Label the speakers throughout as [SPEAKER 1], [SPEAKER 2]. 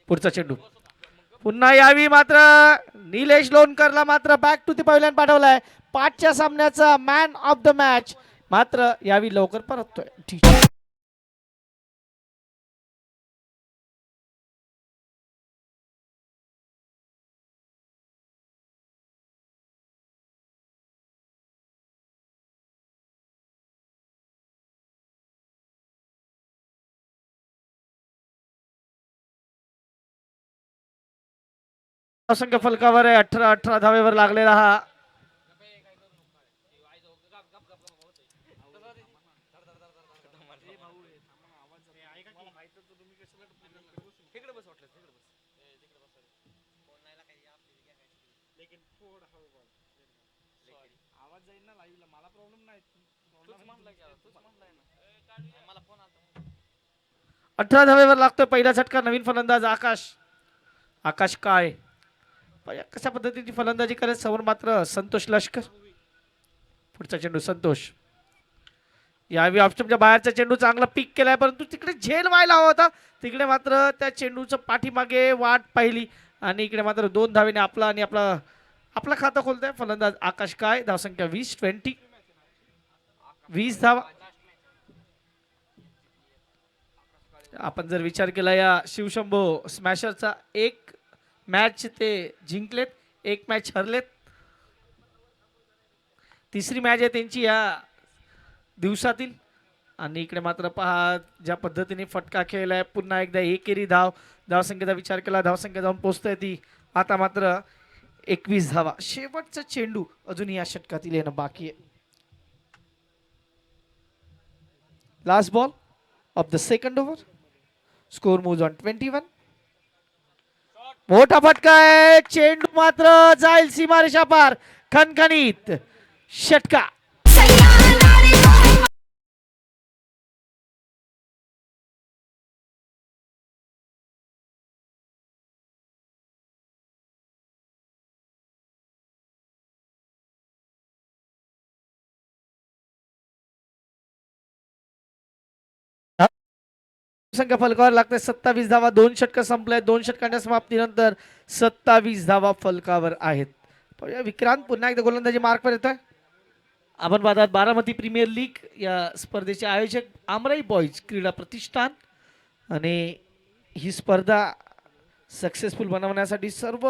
[SPEAKER 1] पुढचा चेंडू पुन्हा यावी मात्र निलेश लोणकरला मात्र बॅक टू द पवेलियन पाठवलाय. 5च्या सामन्याचा मॅन ऑफ द मॅच मात्र यावी लवकर परततोय. ठीक आहे. असंख्य फलकावर आहे. 18 धावेवर लागलेला हा अठरा धावेवर लागतोय पहिला झटका. नवीन फलंदाज आकाश आकाश काय कशा पद्धतीची फलंदाजी करत. समोर मात्र संतोष लष्कर. पुढचा चेंडू संतोष यावी ऑप्शनच्या बाहेरचा चेंडू चांगला पिक केलाय परंतु तिकडे झेल व्हायला हवा होता. तिकडे मात्र त्या चेंडूचं पाठीमागे वाट पाहिली आणि इकडे मात्र 2 धावेने आपला आणि आपला खाता खोलतोय फलंदाज आकाश काय. धावसंख्या 20 धावा. आपण जर विचार केला या शिवशंभो स्मॅशरचा एक मॅच ते जिंकलेत, एक मॅच हरलेत. तिसरी मॅच आहे त्यांची या दिवसातील आणि इकडे मात्र पहा ज्या पद्धतीने फटका खेळलाय. पुन्हा एकदा एकेरी धावसंख्येचा विचार केला धावसंख्या जाऊन पोहोचतोय ती आता मात्र 21 धावा. शेवटचा चेंडू अजून या षटकातील येणं बाकी आहे. Last ball of the second over. Score moves on 21. मोठा फटका आहे. चेंडू मात्र जाईल सीमारेषा पार. खणखणीत षटका. संख्या फलकावर लागते 27 धावा. 2 षटक संपले. 2 षटकांच्या समाप्तीनंतर 27 धावा फलकावर आहेत. विक्रांत पुन्हा एकदा गोलंदाजी मार्कवर येतोय. आपण पाहतात बारामती प्रीमियर लीग या स्पर्धेचे आयोजक आमराई बॉईज क्रीडा प्रतिष्ठान आणि ही स्पर्धा सक्सेसफुल बनवण्यासाठी सर्व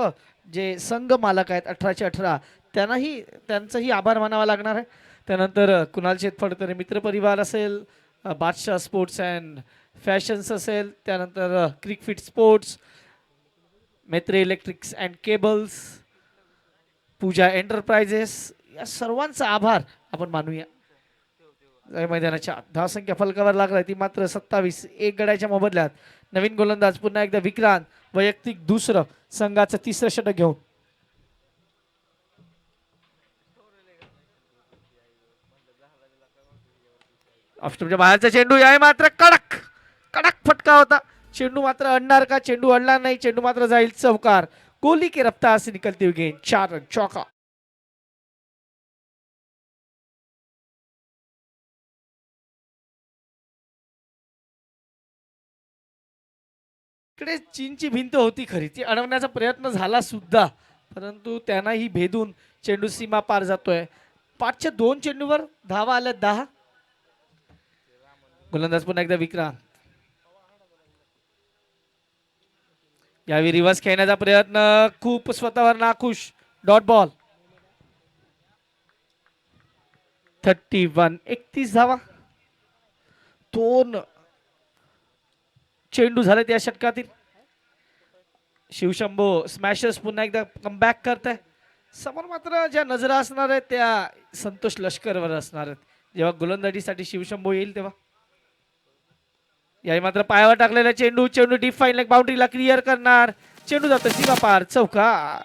[SPEAKER 1] जे संघ मालक आहेत 18चे 18 त्यांचाही आभार मानावा लागणार आहे. त्यानंतर कुणाल शेतफडकर मित्रपरिवार असेल, बादशाह स्पोर्ट्स अँड फॅशन्स असेल, त्यानंतर Crickfit sports, Mhetre electrics and cables, Pooja enterprises या सर्वांचा आभार आपण मानूया. मैदानाच्या धावसंख्या फलकावर लागलाय ती मात्र 27. एक गड्याच्या मोबदल्यात नवीन गोलंदाज पुन्हा एकदा विक्रांत वैयक्तिक दुसरं संघाचं तिसरं षटक घेऊन. ऑफस्टॉपच्या बाहेरचा चेंडू आहे मात्र कडक फटका होता. चेंडू मात्र अडणार का? चेंडू अडणार नाही. चेंडू मात्र जाईल चौकार. कोहली के रफ्तार से निकलते हुए गेंद 4 रन चौका. इकडे चीनची भिंत होती खरी, ती अडवण्याचा प्रयत्न झाला सुद्धा परंतु त्यांनाही भेदून चेंडू सीमा पार जातोय. 5च्या 2 चेंडूवर धावा आल्या 10. गोलंदाज पुन्हा एकदा विक्रांत. यावेळी रिव्हर्स खेळण्याचा प्रयत्न खूप स्वतःवर नाखुश. Dot ball. 31 धावा. 2 चेंडू झालेत या षटकातील. शिवशंभो स्मॅशर्स पुन्हा एकदा कमबॅक करत आहे. समोर मात्र ज्या नजरा असणार आहेत त्या संतोष लष्करवर असणार आहेत जेव्हा गोलंदाजीसाठी शिवशंभो येईल तेव्हा. याही मात्र पायावर टाकलेला चेंडू डीप फाईन लेग बाउंड्रीला क्लिअर करणार. चेंडू जातो सीमा पार चौकार.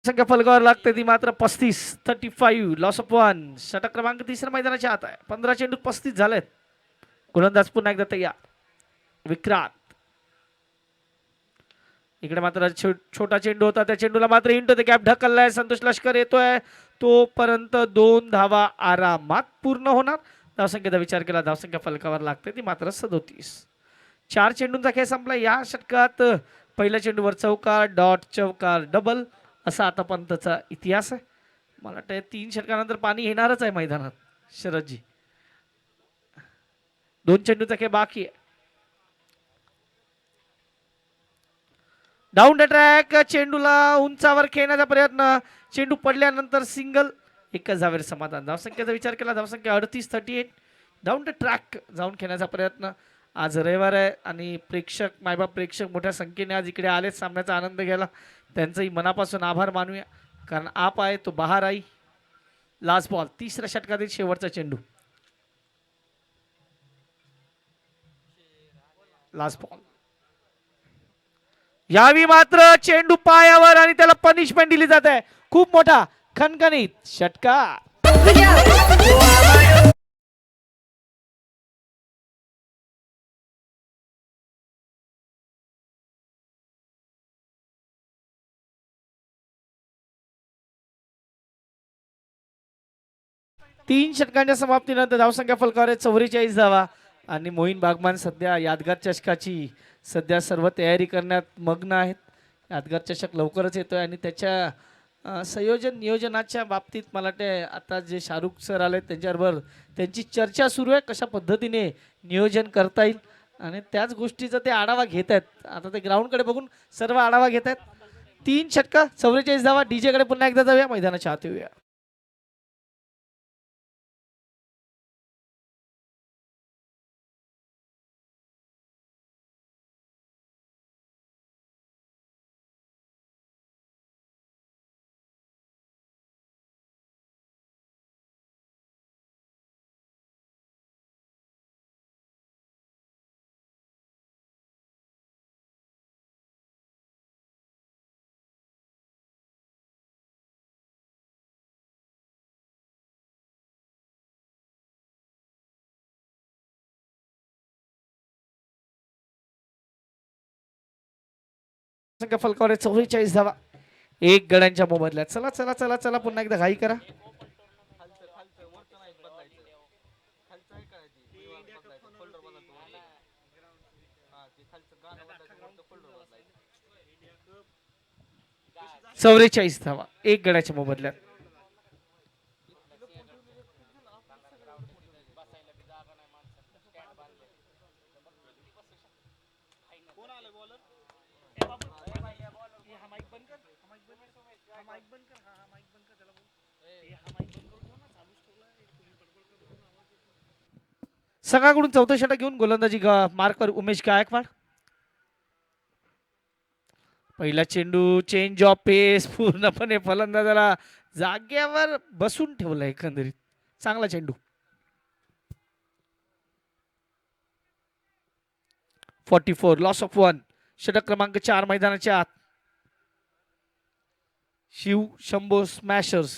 [SPEAKER 1] संख्या फलकावर लागते ती मात्र 35. Loss of 1. षटक क्रमांक 3 मैदानाच्या आत आहे. 15 चेंडू 35 झालेत. गोलंदाज पुन्हा एकदा तयार. विक्रांत इकडे मात्र छोटा चेंडू होता, त्या चेंडूला मात्र इंटू द गॅप ढकललाय. संतोष लष्कर येतोय, तोपर्यंत 2 धावा आरामात पूर्ण होणार. धावसंख्येचा विचार केला, धावसंख्या फलकावर लागते ती मात्र 37. 4 चेंडूंचा खेळ संपला. या षटकात पहिल्या चेंडूवर चौकार, डॉट, चौकार, डबल असा आतापर्यंतचा इतिहास आहे. मला वाटतं 3 षटकानंतर पाणी येणारच आहे मैदानात शरदजी. 2 चेंडूचा खेळ बाकी आहे. डाऊन द ट्रॅक, चेंडूला उंचावर खेळण्याचा प्रयत्न, चेंडू पडल्यानंतर सिंगल, एकच धावेर समाधान. धावसंख्येचा विचार केला, धावसंख्या 38-38. डाऊन द ट्रॅक जाऊन खेळण्याचा प्रयत्न. आज रविवार आहे आणि प्रेक्षक, मायबाप प्रेक्षक मोठ्या संख्येने आज इकडे आलेत सामन्याचा आनंद घ्यायला. त्यांचंही मनापासून आभार मानूया, कारण आप आहे तो बाहेर आई. लास्ट बॉल, तिसऱ्या षटकातील शेवटचा चेंडू. लास्ट बॉल, यावी मात्र चेंडू पायावर आणि त्याला पनिशमेंट दिली जात आहे. खूप मोठा खणखणीत षटकार. तीन षटकांच्या समाप्तीनंतर धावसंख्या फलकावर 44 धावा आणि मोहीन बागमान सध्या यादगार चषकाची सध्या सर्व तयारी करण्यात मग्न आहेत. यादगार चषक लवकरच येतोय आणि त्याच्या संयोजन नियोजनाच्या बाबतीत मला वाटते आता जे शाहरुख सर आले त्यांच्याबरोबर त्यांची चर्चा सुरू आहे, कशा पद्धतीने नियोजन करता येईल आणि त्याच गोष्टीचा ते आढावा घेत आहेत. आता ते ग्राउंडकडे बघून सर्व आढावा घेत आहेत. 3 षटका 44 धावा. डीजेकडे पुन्हा एकदा जाऊया, मैदानाच्या आत येऊया. फलकावर 44 धावा, 1 गड्यांच्या मोबदल्यात. चला चला चला चला, पुन्हा एकदा घाई करा. चौवेचाळीस धावा, 1 गड्याच्या मोबदल्यात. संघाकडून चौथा षटक घेऊन गोलंदाजी मार्कर उमेश गायकवाड. पहिला चेंडू, चेंज ऑफ पेस, पूर्णपणे फलंदाजाला जाग्यावर बसून ठेवलं एकंदरीत. चांगला चेंडू. 44, लॉस ऑफ 1. षटक क्रमांक 4 मैदानाच्या आत. शिव शंभो स्मॅशर्स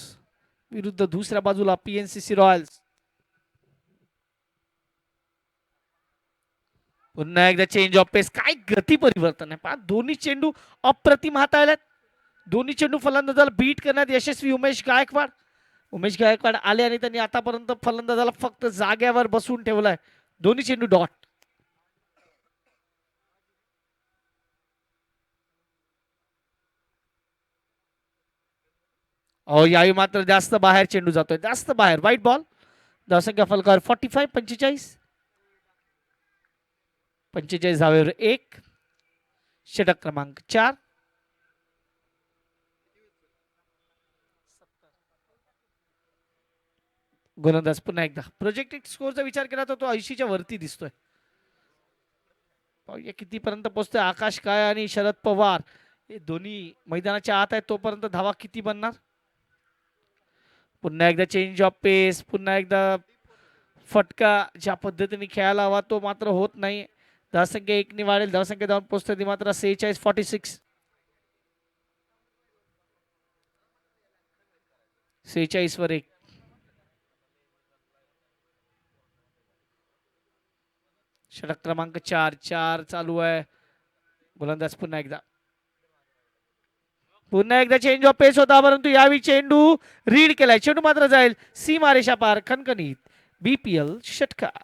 [SPEAKER 1] विरुद्ध दुसऱ्या बाजूला पीएनसीसी रॉयल्स. पुन्हा एकदा चेंज ऑफ पेस. काय गती परिवर्तन आहे पहा. दोन्ही चेंडू अप्रतिम हाताळल्यात. दोन्ही चेंडू फलंदाजाला बीट करण्यात यशस्वी उमेश गायकवाड. उमेश गायकवाड आले आणि त्यांनी आतापर्यंत फलंदाजाला फक्त जाग्यावर बसून ठेवलाय. दोन्ही चेंडू डॉट. यावेळी मात्र जास्त बाहेर चेंडू जातोय, जास्त बाहेर. White ball. धावसंख्या फलकावर 45, 45. 45 धावेवर 1. षटक क्रमांक 4. गोलंदाज पुन्हा एकदा. प्रोजेक्टेड स्कोरचा विचार केला तर तो 80च्या वरती दिसतोय. पाहूया कितीपर्यंत पोहोचतोय. आकाश काय आणि शरद पवार हे दोन्ही मैदानाच्या आत आहेत, तोपर्यंत धावा किती बनणार. पुन्हा एकदा चेंज ऑफ पेस, पुन्हा एकदा फटका. ज्या पद्धतीने खेळायला हवा तो मात्र होत नाही. धावसंख्या 1 ने वाढेल. धावसंख्या जाऊन पोहोचते ती मात्र 46, 46. 46 वर 1. षटक क्रमांक 4 चालू आहे. गोलंदाज पुन्हा एकदा. पुन्हा एकदा चेंज ऑफ पेस होता, परंतु यावेळी चेंडू रीड केलाय. चेंडू मात्र जाईल सीमारेषा पार. खणखणीत BPL षटकार.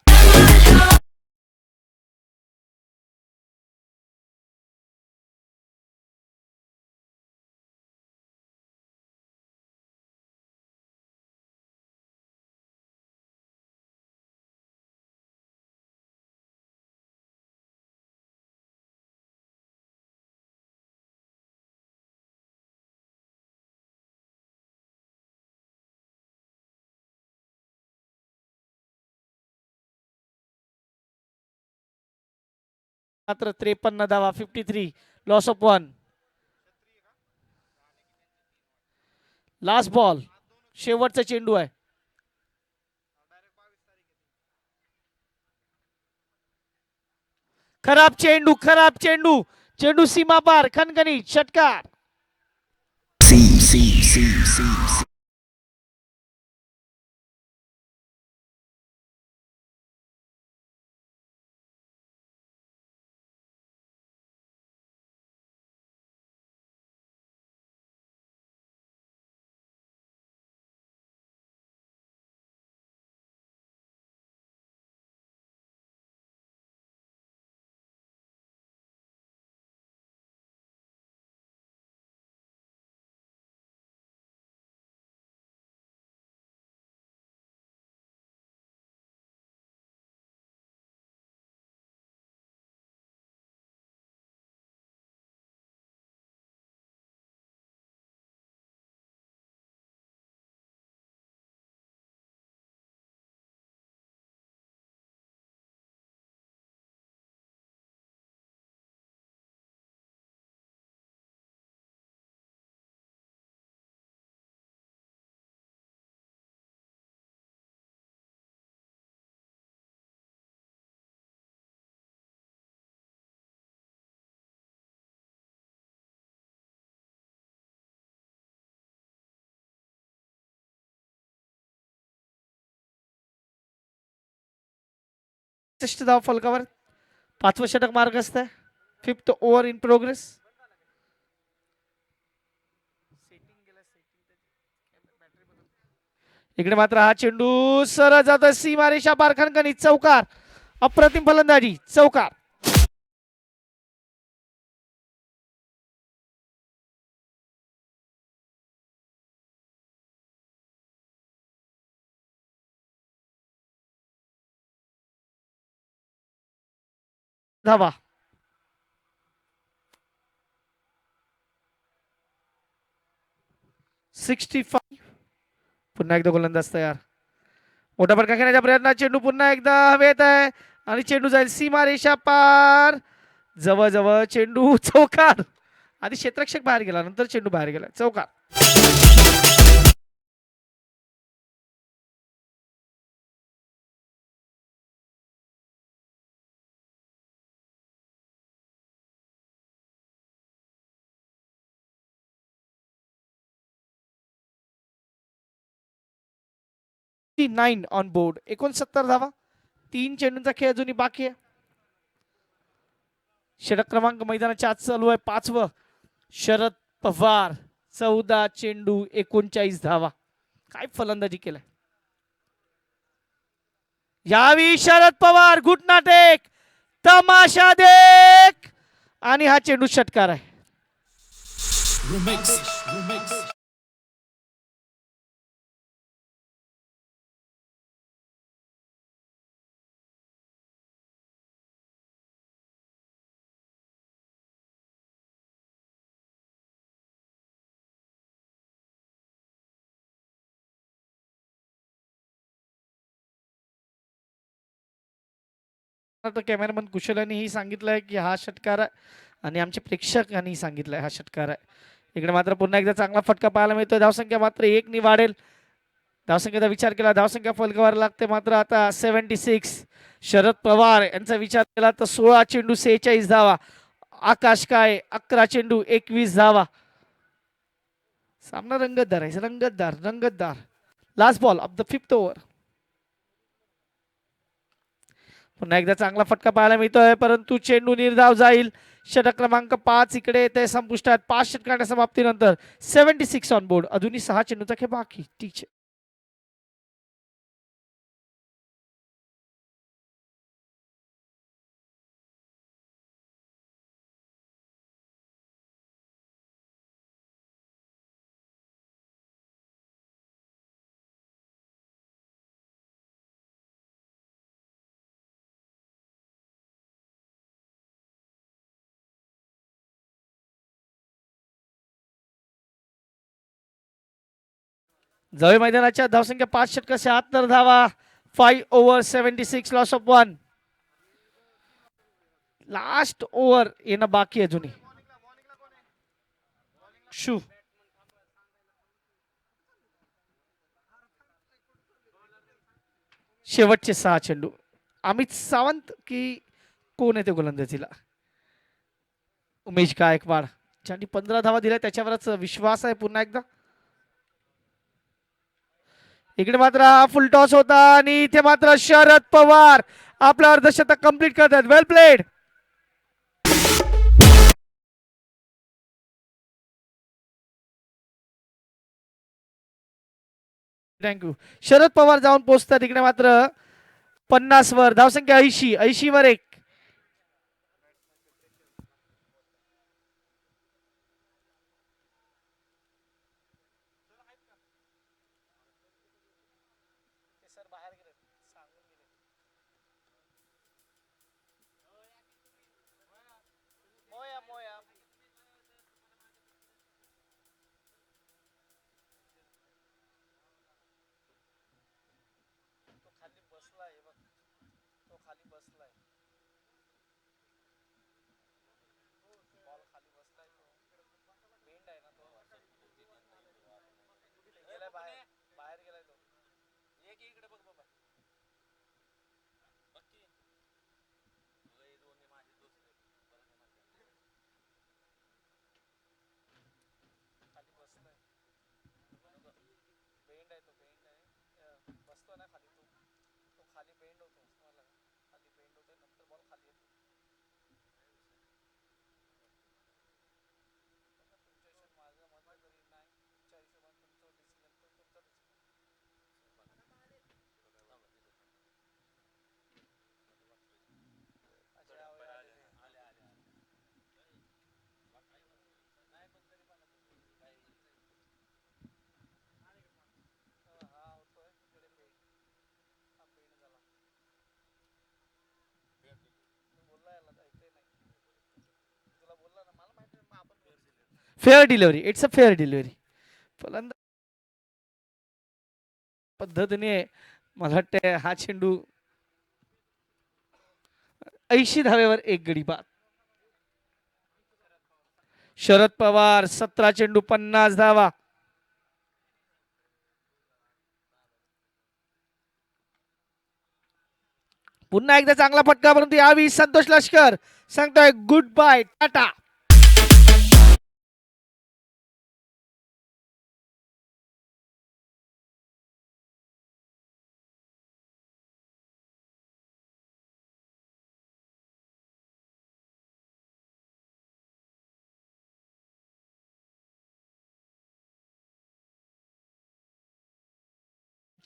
[SPEAKER 1] मात्र 53 धावा, 53, लॉस ऑफ 1. लास्ट बॉल, शेवटचा चेंडू आहे. खराब चेंडू, खराब चेंडू, चेंडू सीमा पार. खणखणीत षटकार. धाव फलकावर. 5वं षटक मार्ग असतंय. 5th over in progress. इकडे मात्र हा चेंडू सरळ जातो सीमारेषा पार. खणखणीत चौकार. अप्रतिम फलंदाजी, चौकार. धावा. 65. पुन्हा एकदा गोलंदाज तयार. मोठा फटका घेण्याच्या प्रयत्नात चेंडू पुन्हा एकदा हवेत आहे आणि चेंडू जाईल सीमारेषा पार. जवळ जवळ चेंडू. चौकार. आधी क्षेत्ररक्षक बाहेर गेला, नंतर चेंडू बाहेर गेला. चौकार. Nine on board. 69 धावा. 3 चेंडूंचा खेळ अजूनही बाकी आहे. षटक क्रमांक मैदानाच्या आत चालू आहे 5वं. शरद पवार 14 चेंडू 39 धावा. काय फलंदाजी केलाय यावेळी शरद पवार. घुटना टेक, तमाशा देख, आणि हा चेंडू षटकार आहे. कॅमेरामन कुशलांनीही सांगितलंय की हा षटकार आहे आणि आमच्या प्रेक्षकांनी सांगितलंय हा षटकार आहे. इकडे मात्र पुन्हा एकदा चांगला फटका पाहायला मिळतोय. धावसंख्या मात्र 1 नि वाढेल. धावसंख्येचा विचार केला, धावसंख्या फलकावर लागते मात्र आता 76. शरद पवार यांचा विचार केला तर 16 चेंडू 46 धावा. आकाश काय 11 चेंडू 21 धावा. सामना रंगतदार आहे, रंगतदार रंगतदार. Last ball of the 5th over. पुन्हा एकदा चांगला फटका पाहायला मिळतोय, परंतु चेंडू निर्धाव जाईल. षटक क्रमांक 5 इकडे येते संपुष्टात. 5 षटकांच्या समाप्तीनंतर 76 ऑन बोर्ड. अजूनही 6 चेंडूचा खेळ बाकी. ठीक आहे. जवळ मैदानाच्या धावसंख्या 5 षटक 76 धावा. 5 over 76 loss of 1. Last over येणं बाकी अजूनही. शू शेवटचे 6 चेंडू. अमित सावंत की कोण येते गोलंदाजीला? उमेश गायकवाड ज्यांनी 15 धावा दिल्या त्याच्यावरच विश्वास आहे पुन्हा एकदा. इकडे मात्र फुल टॉस होता आणि इथे मात्र शरद पवार आपलं अर्धशतक कंप्लीट करतात. Well played. Thank you. Sharad Pawar जाऊन पोहोचतात. इकडे मात्र 50 वर धावसंख्या 80 वर 1. Fair delivery. It's a fair delivery. पद्धतीने मला वाटतं हा चेंडू 80 धावेवर 1 गडी बाद. शरद पवार 17 चेंडू 50 धावा. पुन्हा एकदा चांगला फटका, परंतु यावेळी संतोष लष्कर सांगतोय गुड बाय टाटा.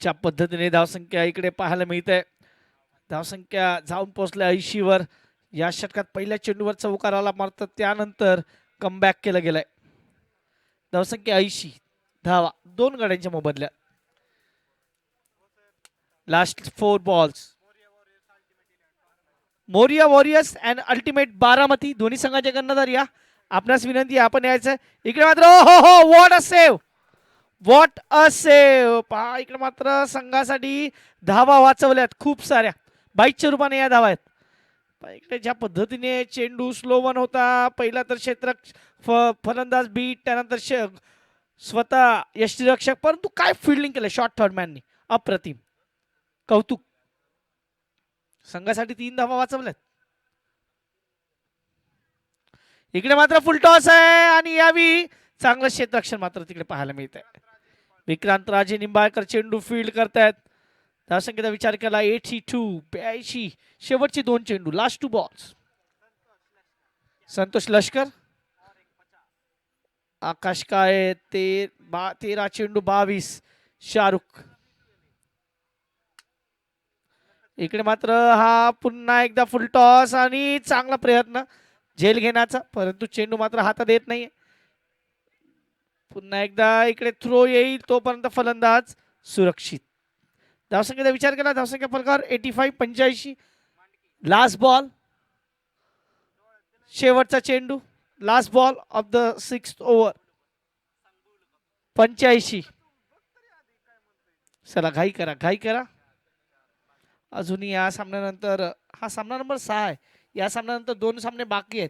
[SPEAKER 1] च्या पद्धतीने धावसंख्या इकडे पाहायला मिळते. धावसंख्या जाऊन पोहोचल्या 80 वर. या षटकात पहिल्या चेंडूवर चौकाराला मारतात, त्यानंतर कमबॅक केलं गेलंय. धावसंख्या 80 धावा 2 गड्यांच्या मोबदल्यात. Last 4 balls. Morya Warriors and Ultimate Baramati दोन्ही संघाचे कर्णधार या. आपणास विनंती आपण यायचं. इकडे मात्र हो हो what a save. What a save. पहा इकडे मात्र संघासाठी धावा वाचवल्यात खूप साऱ्या. 22च्या रूपाने या धावा आहेत. इकडे ज्या पद्धतीने चेंडू स्लो वन होता. पहिला तर क्षेत्ररक्षक फलंदाज बीट, त्यानंतर स्वतः यष्टीरक्षक, परंतु काय फिल्डिंग केलं शॉर्ट थर्ड मॅननी. अप्रतिम. कौतुक. संघासाठी 3 धावा वाचवल्यात. इकडे मात्र फुल टॉस आहे आणि यावी चांगलं क्षेत्ररक्षण मात्र तिकडे पाहायला मिळत आहे. विक्रांत राजे निंबाळकर चेंडू फील्ड करतायत. धावसंख्येचा विचार केला 82 शेवटची 2 चेंडू लास्ट 2 बॉल्स. संतोष लष्कर, आकाश काळे 13 चेंडू 22 शाहरुख. इकडे मात्र हा पुन्हा एकदा फुल टॉस आणि चांगला प्रयत्न झेल घेण्याचा, परंतु चेंडू मात्र हातात येत नाही. पुन्हा एकदा इकडे थ्रो येईल तोपर्यंत फलंदाज सुरक्षित. धावसंख्येचा विचार केला, धावसंख्या फलकावर 85 लास्ट बॉल शेवटचा चेंडू last ball of the 6th over 85. चला घाई करा. अजूनही या सामन्यानंतर हा सामना नंबर 6 आहे. या सामन्यानंतर 2 सामने बाकी आहेत.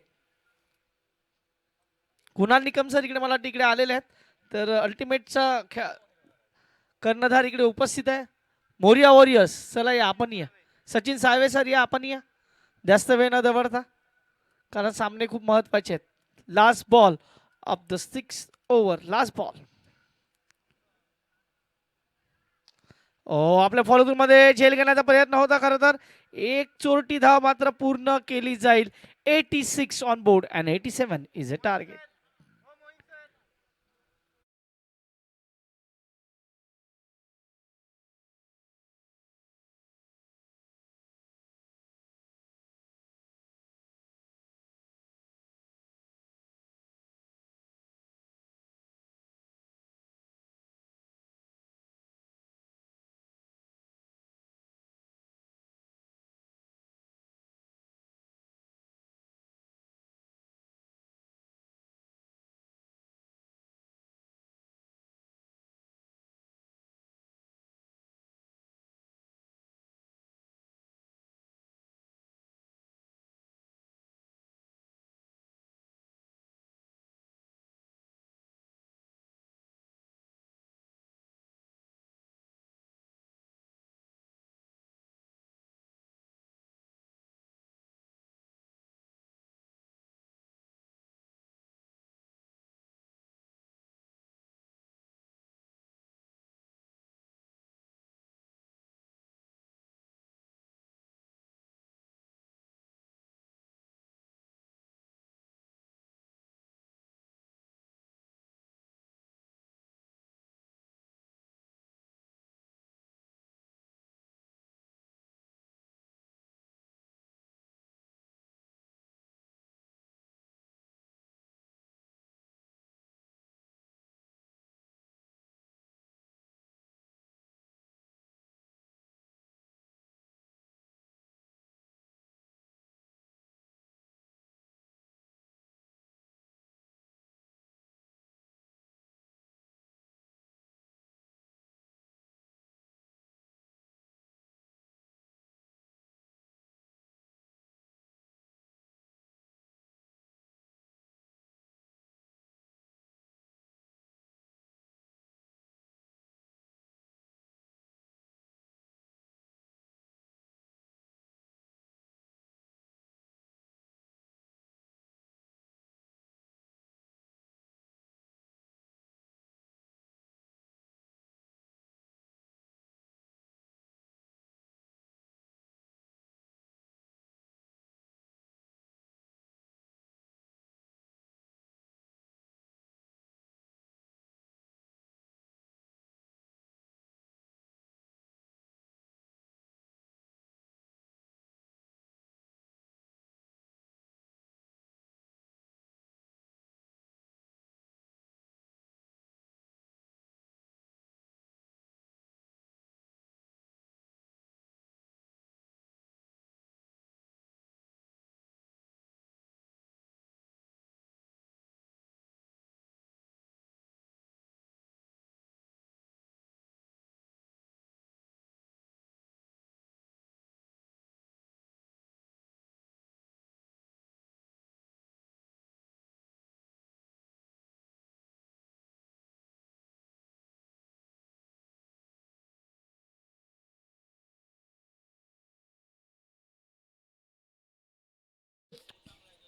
[SPEAKER 1] कुणाल निकम सर इकडे मला वाटतं इकडे आलेले आहेत. तर अल्टिमेटचा कर्णधार इकडे उपस्थित आहे. मोरिया वॉरियर्स, चला या आपण या. सचिन साळवे सर या आपण या, जास्त वेळ न दवडता, कारण सामने खूप महत्वाचे आहेत. Last ball of the 6th over last ball. आपल्या फॉलोथ्रू मध्ये झेल घेण्याचा प्रयत्न होता. खरं तर एक चोरटी धाव मात्र पूर्ण केली जाईल. 86 on board and 87 is a target.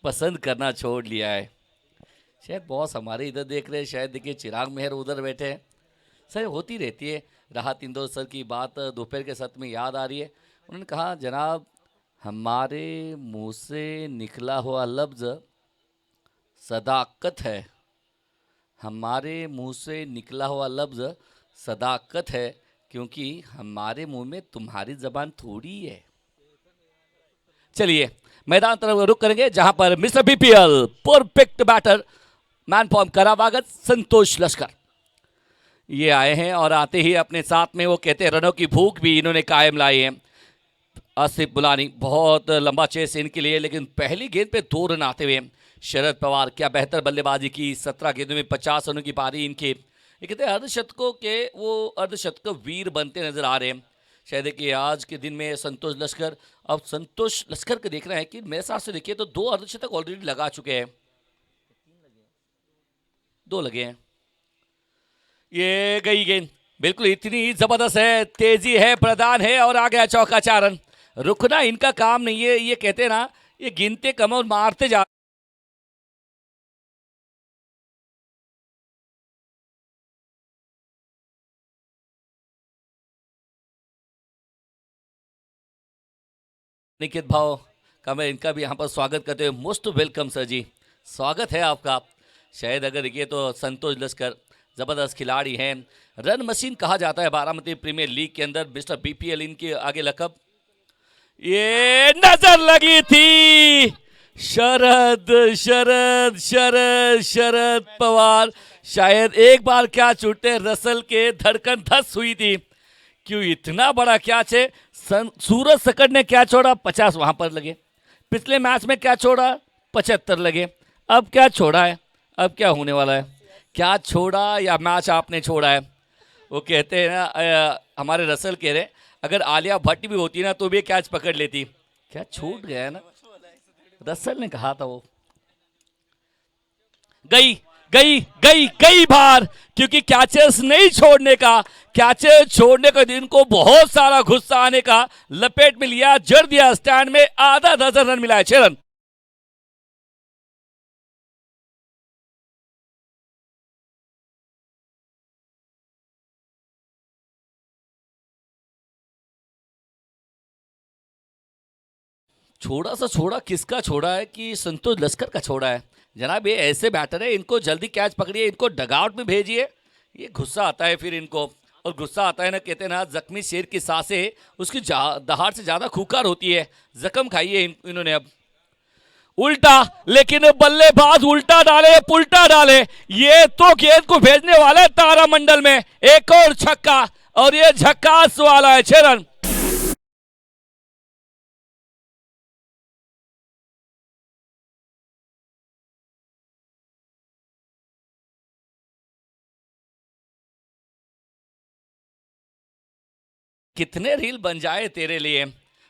[SPEAKER 2] पसंद करना छोड़ लिया है। शायद बॉस हमारे इधर देख रहे हैं, शायद देखिए चिराग मेहर उधर बैठे हैं, सर होती रहती है। राहत इंदौर सर की बात दोपहर के सत्र में याद आ रही है। उन्होंने कहा जनाब हमारे मुंह से निकला हुआ लफ्ज़ सदाकत है, हमारे मुंह से निकला हुआ लफ्ज़ सदाकत है, क्योंकि हमारे मुंह में तुम्हारी ज़बान थोड़ी है। चलिए मैदान तरफ रुक करेंगे जहां पर mister BPL perfect batter man form करावागत संतोष लश्कर ये आए हैं और आते ही अपने साथ में वो कहते हैं रनों की भूख भी इन्होंने कायम लाई है। आसिफ बुलानी बहुत लंबा चेस इनके लिए, लेकिन पहली गेंद पे 2 रन आते हुए शरद पवार क्या बेहतर बल्लेबाजी की। 17 गेंदों में 50 रनों की पारी इनके। ये कहते हैं अर्धशतकों के वो अर्धशतक वीर बनते नजर आ रहे हैं। शायद कि आज के दिन में संतोष लश्कर, अब संतोष लश्कर को देखना है कि मेरे हिसाब से देखिए तो 2 अर्धशतक ऑलरेडी लगा चुके हैं, 2 लगे हैं। ये गई गेंद बिल्कुल इतनी जबरदस्त है, तेजी है, प्रदान है और आ गया चौका 4 रन। रुकना इनका काम नहीं है, ये कहते हैं ना ये गिनते कम और मारते जा निकित भाव का मैं इनका भी यहाँ पर स्वागत करते हुए मोस्ट वेलकम सर जी, स्वागत है आपका। शायद अगर देखिए तो संतोष लश्कर ज़बरदस्त खिलाड़ी हैं, रन मशीन कहा जाता है बारामती प्रीमियर लीग के अंदर। मिस्टर बीपीएल इनके आगे लकब। ये नजर लगी थी शरद शरद शरद शरद पवार, शायद एक बार क्या छूटते रसल के धड़कन धस हुई थी। क्यों इतना बड़ा कैच है। सूरज सकट ने क्या छोड़ा 50 वहां पर लगे, पिछले मैच में क्या छोड़ा 75 लगे, अब क्या छोड़ा है, अब क्या होने वाला है, क्या छोड़ा या मैच आपने छोड़ा है। वो कहते हैं ना हमारे रसल कह रहे अगर आलिया भट्ट भी होती ना तो भी कैच पकड़ लेती, क्या छूट गया है ना, रसल ने कहा था वो। गई गई गई गई बार, क्योंकि कैचेस नहीं छोड़ने का, कैचेस छोड़ने के दिन को बहुत सारा गुस्सा आने का लपेट में लिया, जड़ दिया स्टैंड में, आधा दर्जन रन मिला है, 6 रन। छोड़ा सा छोड़ा किसका छोड़ा है कि संतोष लश्कर का छोड़ा है। जनाब ये ऐसे बैटर है, इनको जल्दी कैच पकड़िए, इनको डगआउट में भेजिए। ये गुस्सा आता है फिर इनको, और गुस्सा आता है ना कहते हैं ना जख्मी शेर की सांसें उसकी दहाड़ से ज्यादा खूंखार होती है। जख्म खाइए इन्होंने अब उल्टा, लेकिन बल्लेबाज उल्टा डाले पुल्टा डाले, ये तो गेंद को भेजने वाला है तारामंडल में। एक और छक्का और ये झक्कास वाला है, 6 रन। कितने रील बन जाए तेरे लिए,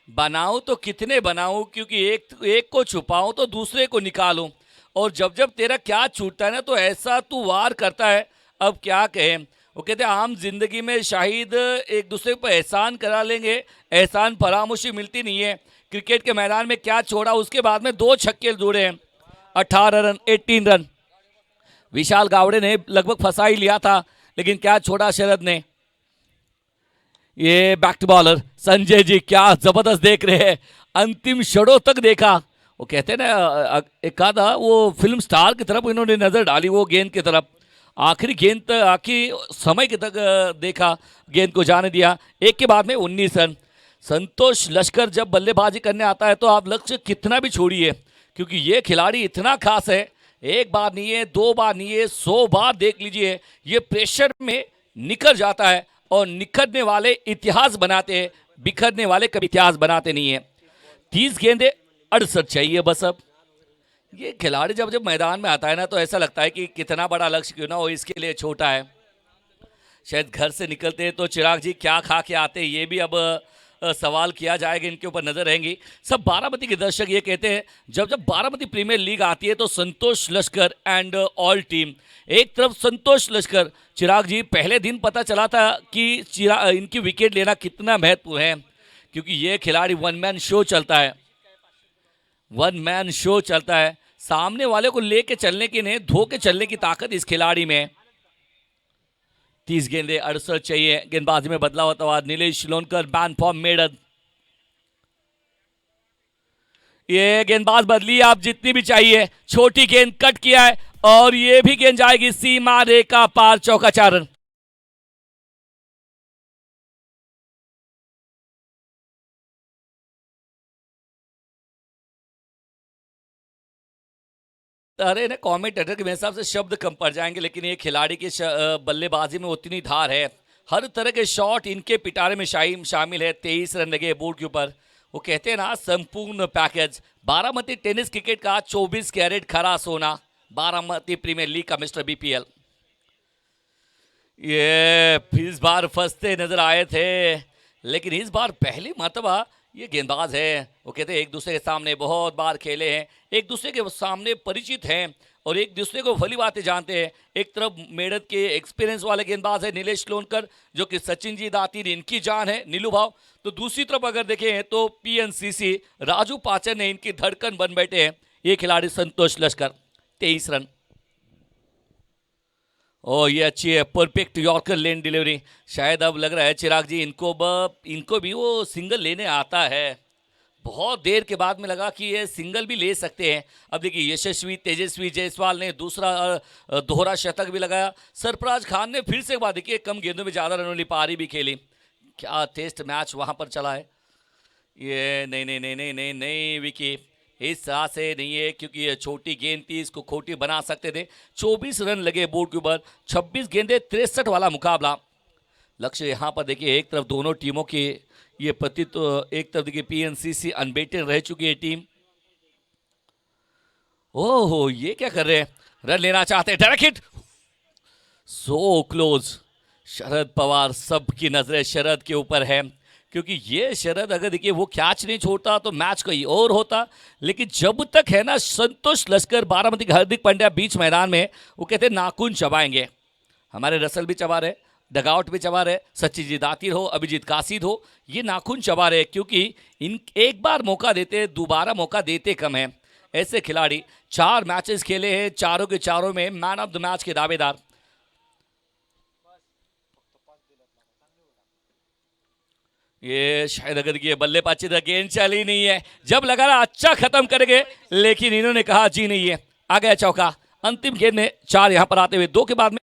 [SPEAKER 2] बनाऊं तो कितने बनाऊं, क्योंकि एक को छुपाऊं तो दूसरे को निकालूं, और जब जब तेरा क्या छूटता है ना तो ऐसा तू वार करता है। अब क्या कहें, वो कहते हैं आम जिंदगी में शाहिद एक दूसरे पर एहसान करा लेंगे, एहसान फरामोशी मिलती नहीं है। क्रिकेट के मैदान में क्या छोड़ा, उसके बाद में 2 छक्के जुड़े हैं, 18 रन 18 रन। विशाल गावड़े ने लगभग फंसा ही लिया था, लेकिन क्या छोड़ा शरद ने। ये back to bowler Sanjay ji क्या जबरदस्त देख रहे हैं, अंतिम क्षणों तक देखा। वो कहते हैं ना एक आधा वो फिल्म स्टार की तरफ इन्होंने नजर डाली, वो गेंद की तरफ, आखिरी गेंद तक आखिरी समय के तक देखा, गेंद को जाने दिया। एक के बाद में 19 रन। संतोष लश्कर जब बल्लेबाजी करने आता है तो आप लक्ष्य कितना भी छोड़िए, क्योंकि ये खिलाड़ी इतना खास है, एक बार नहीं है, 2 बार नहीं है, 100 बार देख लीजिए, ये प्रेशर में निकल जाता है, और निखरने वाले इतिहास बनाते हैं, बिखरने वाले कभी इतिहास बनाते नहीं है। 30 गेंदे 68 चाहिए बस। अब ये खिलाड़ी जब जब मैदान में आता है ना तो ऐसा लगता है कि कितना बड़ा लक्ष्य क्यों ना हो इसके लिए छोटा है। शायद घर से निकलते हैं तो चिराग जी क्या खा के आते हैं, ये भी अब सवाल किया जाएगा, इनके ऊपर नजर रहेंगी। सब बारामती के दर्शक ये कहते हैं जब जब बारामती प्रीमियर लीग आती है तो संतोष लश्कर एंड ऑल टीम। एक तरफ संतोष लश्कर, चिराग जी पहले दिन पता चला था कि इनकी विकेट लेना कितना महत्वपूर्ण है, क्योंकि ये खिलाड़ी वन मैन शो चलता है, वन मैन शो चलता है। सामने वाले को लेके चलने की नहीं, धो के चलने की ताकत इस खिलाड़ी में। 30 गेंदे 68 चाहिए। गेंदबाजी में बदलाव होता हुआ नीलेश श्लोनकर बैन फॉर्म मेडन। ये गेंदबाज बदली आप जितनी भी चाहिए। छोटी गेंद कट किया है और ये भी गेंद जाएगी सीमा रेखा पार, चौका 4 रन। अरे ना कमेंटेटर के मेरे हिसाब से शब्द कम पड़ जाएंगे, लेकिन ये खिलाड़ी की बल्लेबाजी में उतनी धार है। हर तरह के शॉट इनके पिटारे में शामिल है। 23 रन लगे बोर्ड के ऊपर। वो कहते हैं ना संपूर्ण पैकेज। बारामती टेनिस क्रिकेट का 24 कैरेट खरा सोना, बारामती प्रीमियर लीग का मिस्टर बीपीएल। ये इस बार फंसते नजर आए थे, लेकिन इस बार पहली मर्तबा ये गेंदबाज है। वो कहते हैं एक दूसरे के सामने बहुत बार खेले हैं, एक दूसरे के सामने परिचित हैं और एक दूसरे को भली बातें जानते हैं। एक तरफ मेड़त के एक्सपीरियंस वाले गेंदबाज है नीलेश लोनकर, जो कि सचिन जी दातिर इनकी जान है, नीलू भाव। तो दूसरी तरफ अगर देखें तो पीएनसीसी राजू पाचन ने इनकी धड़कन बन बैठे हैं। ये खिलाड़ी संतोष लश्कर 23 रन। ओ ये अच्छी है, परफेक्ट यॉर्कर लेन डिलीवरी। शायद अब लग रहा है चिराग जी इनको भी वो सिंगल लेने आता है। बहुत देर के बाद में लगा कि ये सिंगल भी ले सकते हैं। अब देखिए यशस्वी तेजस्वी जायसवाल ने दूसरा दोहरा शतक भी लगाया। सरफराज खान ने फिर से एक बार देखिए कम गेंदों में ज़्यादा रनों वाली पारी भी खेली। क्या टेस्ट मैच वहाँ पर चला है। ये नहीं नहीं नहीं नहीं नहीं नहीं विकी, इस तरह से नहीं है, क्योंकि ये छोटी गेंद थी, इसको खोटी बना सकते थे। 24 रन लगे बोर्ड के ऊपर, 26 गेंदे 63 वाला मुकाबला। लक्ष्य यहाँ पर देखिए एक तरफ दोनों टीमों की ये तो एक तरफ देखिए पीएनसीसी अनबीटन रह चुकी है टीम। ओहो ये क्या कर रहे हैं, रन लेना चाहते हैं, direct hit, so close. Sharad Pawar, सबकी नजरें शरद के ऊपर है, क्योंकि ये शरद अगर देखिए वो कैच नहीं छोड़ता तो मैच कहीं और होता। लेकिन जब तक है ना संतोष लश्कर, बारामती के हार्दिक पांड्या बीच मैदान में, वो कहते हैं नाखून चबाएंगे। हमारे रसल भी चबा रहे, डगआउट भी चबा रहे, सचिन जी दातिर हो, अभिजीत कासिद हो, ये नाखून चबा रहे, क्योंकि इन एक बार मौका देते, दोबारा मौका देते कम है। ऐसे खिलाड़ी 4 मैचेस खेले हैं, चारों के चारों में मैन ऑफ द मैच के दावेदार। ये शायद अगर ये बल्लेबाजी तक गेंद चली नहीं है, जब लगा रहा अच्छा खत्म करेंगे, लेकिन इन्होंने कहा जी नहीं है, आ गया चौका। अंतिम गेंद में 4 यहां पर आते हुए 2 के बाद में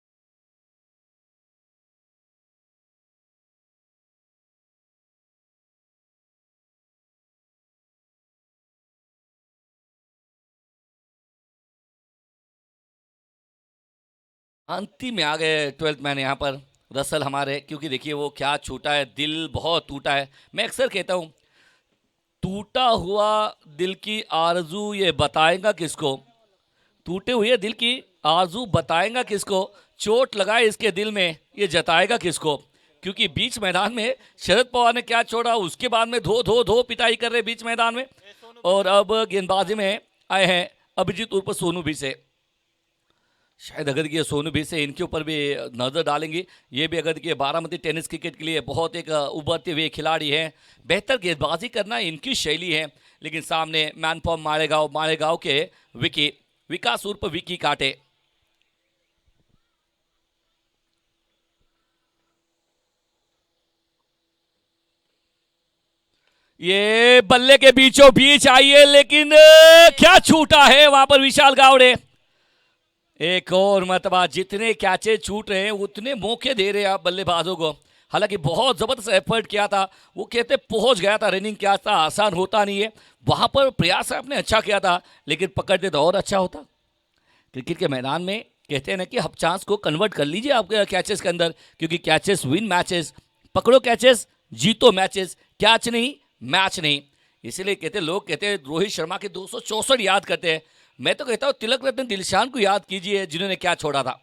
[SPEAKER 2] अंतिम में आ गए 12th मैन यहाँ पर रसल हमारे, क्योंकि देखिए वो क्या छूटा है, दिल बहुत टूटा है। मैं अक्सर कहता हूँ टूटा हुआ दिल की आरजू ये बताएगा किसको, टूटे हुए दिल की आरजू बताएगा किसको, चोट लगाए इसके दिल में ये जताएगा किसको। क्योंकि बीच मैदान में शरद पवार ने क्या छोड़ा, उसके बाद में धो धो धो पिटाई कर रहे बीच मैदान में, और अब गेंदबाजी में आए हैं अभिजीत उर्फ सोनू भी से। शायद अगर ये सोनू भी से इनके ऊपर भी नज़र डालेंगे। ये भी अगर ये बारामती टेनिस क्रिकेट के लिए बहुत एक उभरते हुए खिलाड़ी हैं, बेहतर गेंदबाजी करना इनकी शैली है। लेकिन सामने मैन फॉर्म मालेगांव के विकी, विकास उर्फ विकी काटे। ये बल्ले के बीचों बीच आइए, लेकिन क्या छूटा है वहां पर विशाल गावड़े। एक और मतबा जितने कैचे छूट रहे हैं उतने मौके दे रहे हैं आप बल्लेबाजों को। हालांकि बहुत जबरदस्त एफर्ट किया था, वो कहते पहुंच गया था, रनिंग किया था, आसान होता नहीं है वहां पर। प्रयास आपने अच्छा किया था, लेकिन पकड़ते तो और अच्छा होता। क्रिकेट के मैदान में कहते हैं ना कि आप चांस को कन्वर्ट कर लीजिए आपके कैचेस के अंदर, क्योंकि कैचेस विन मैचेस, पकड़ो कैचेस जीतो मैचेस, कैच नहीं मैच नहीं। इसीलिए कहते लोग कहते हैं रोहित शर्मा के 264 याद करते हैं। मैं तो कहता हूं तिलक रत्न दिलशान को याद कीजिए जिन्होंने क्या छोड़ा था।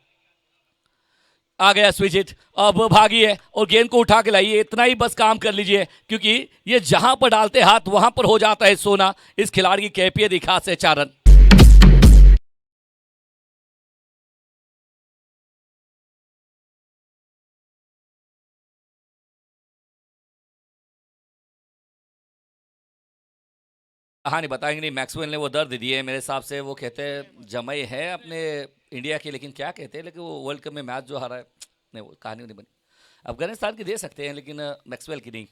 [SPEAKER 2] आ गया स्विच हिट, अब भागिए और गेंद को उठा के लाइए, इतना ही बस काम कर लीजिए, क्योंकि ये जहां पर डालते हाथ वहां पर हो जाता है सोना। इस खिलाड़ी की कैफियत दिखा से 4 रन। कहानी बताएंगे नहीं, मैक्सवेल ने वो दर्द दिए मेरे हिसाब से। वो कहते हैं जमई है अपने इंडिया की, लेकिन क्या कहते हैं, लेकिन वो वर्ल्ड कप में मैच जो हारा है नहीं, वो कहानी नहीं बनी। अफगानिस्तान की दे सकते हैं लेकिन मैक्सवेल की नहीं।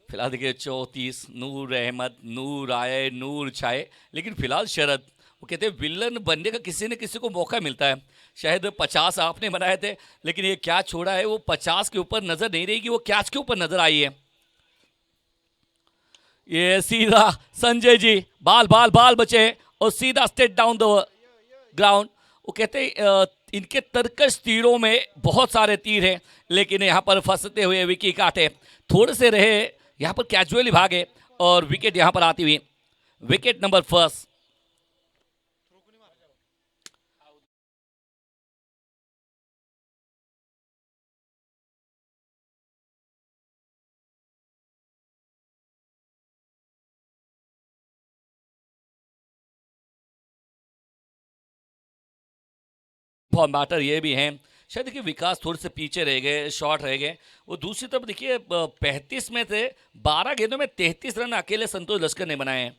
[SPEAKER 2] फिलहाल देखिए 34 नूर अहमद, नूर आए, नूर छाए, लेकिन फिलहाल शरद, वो कहते हैं विलन बनने का किसी न किसी को मौका मिलता है। शायद 50 आपने बनाए थे, लेकिन ये क्या छोड़ा है, वो 50 के ऊपर नजर नहीं रहेगी, वो कैच के ऊपर नजर आई है। ये सीधा संजय जी, बाल बाल बाल बचे और सीधा स्टेट डाउन द ग्राउंड। वो कहते हैं इनके तरकश तीरों में बहुत सारे तीर हैं, लेकिन यहाँ पर फंसते हुए विकी काटे, थोड़े से रहे यहाँ पर कैजुअली भागे और विकेट यहाँ पर आती हुई, विकेट नंबर फर्स्ट। फॉर्मेटर ये भी हैं, शायद देखिए विकास थोड़े से पीछे रह गए, शॉर्ट रह गए। वो दूसरी तरफ देखिए 35 में थे, 12 गेंदों में 33 रन अकेले संतोष लश्कर ने बनाए हैं।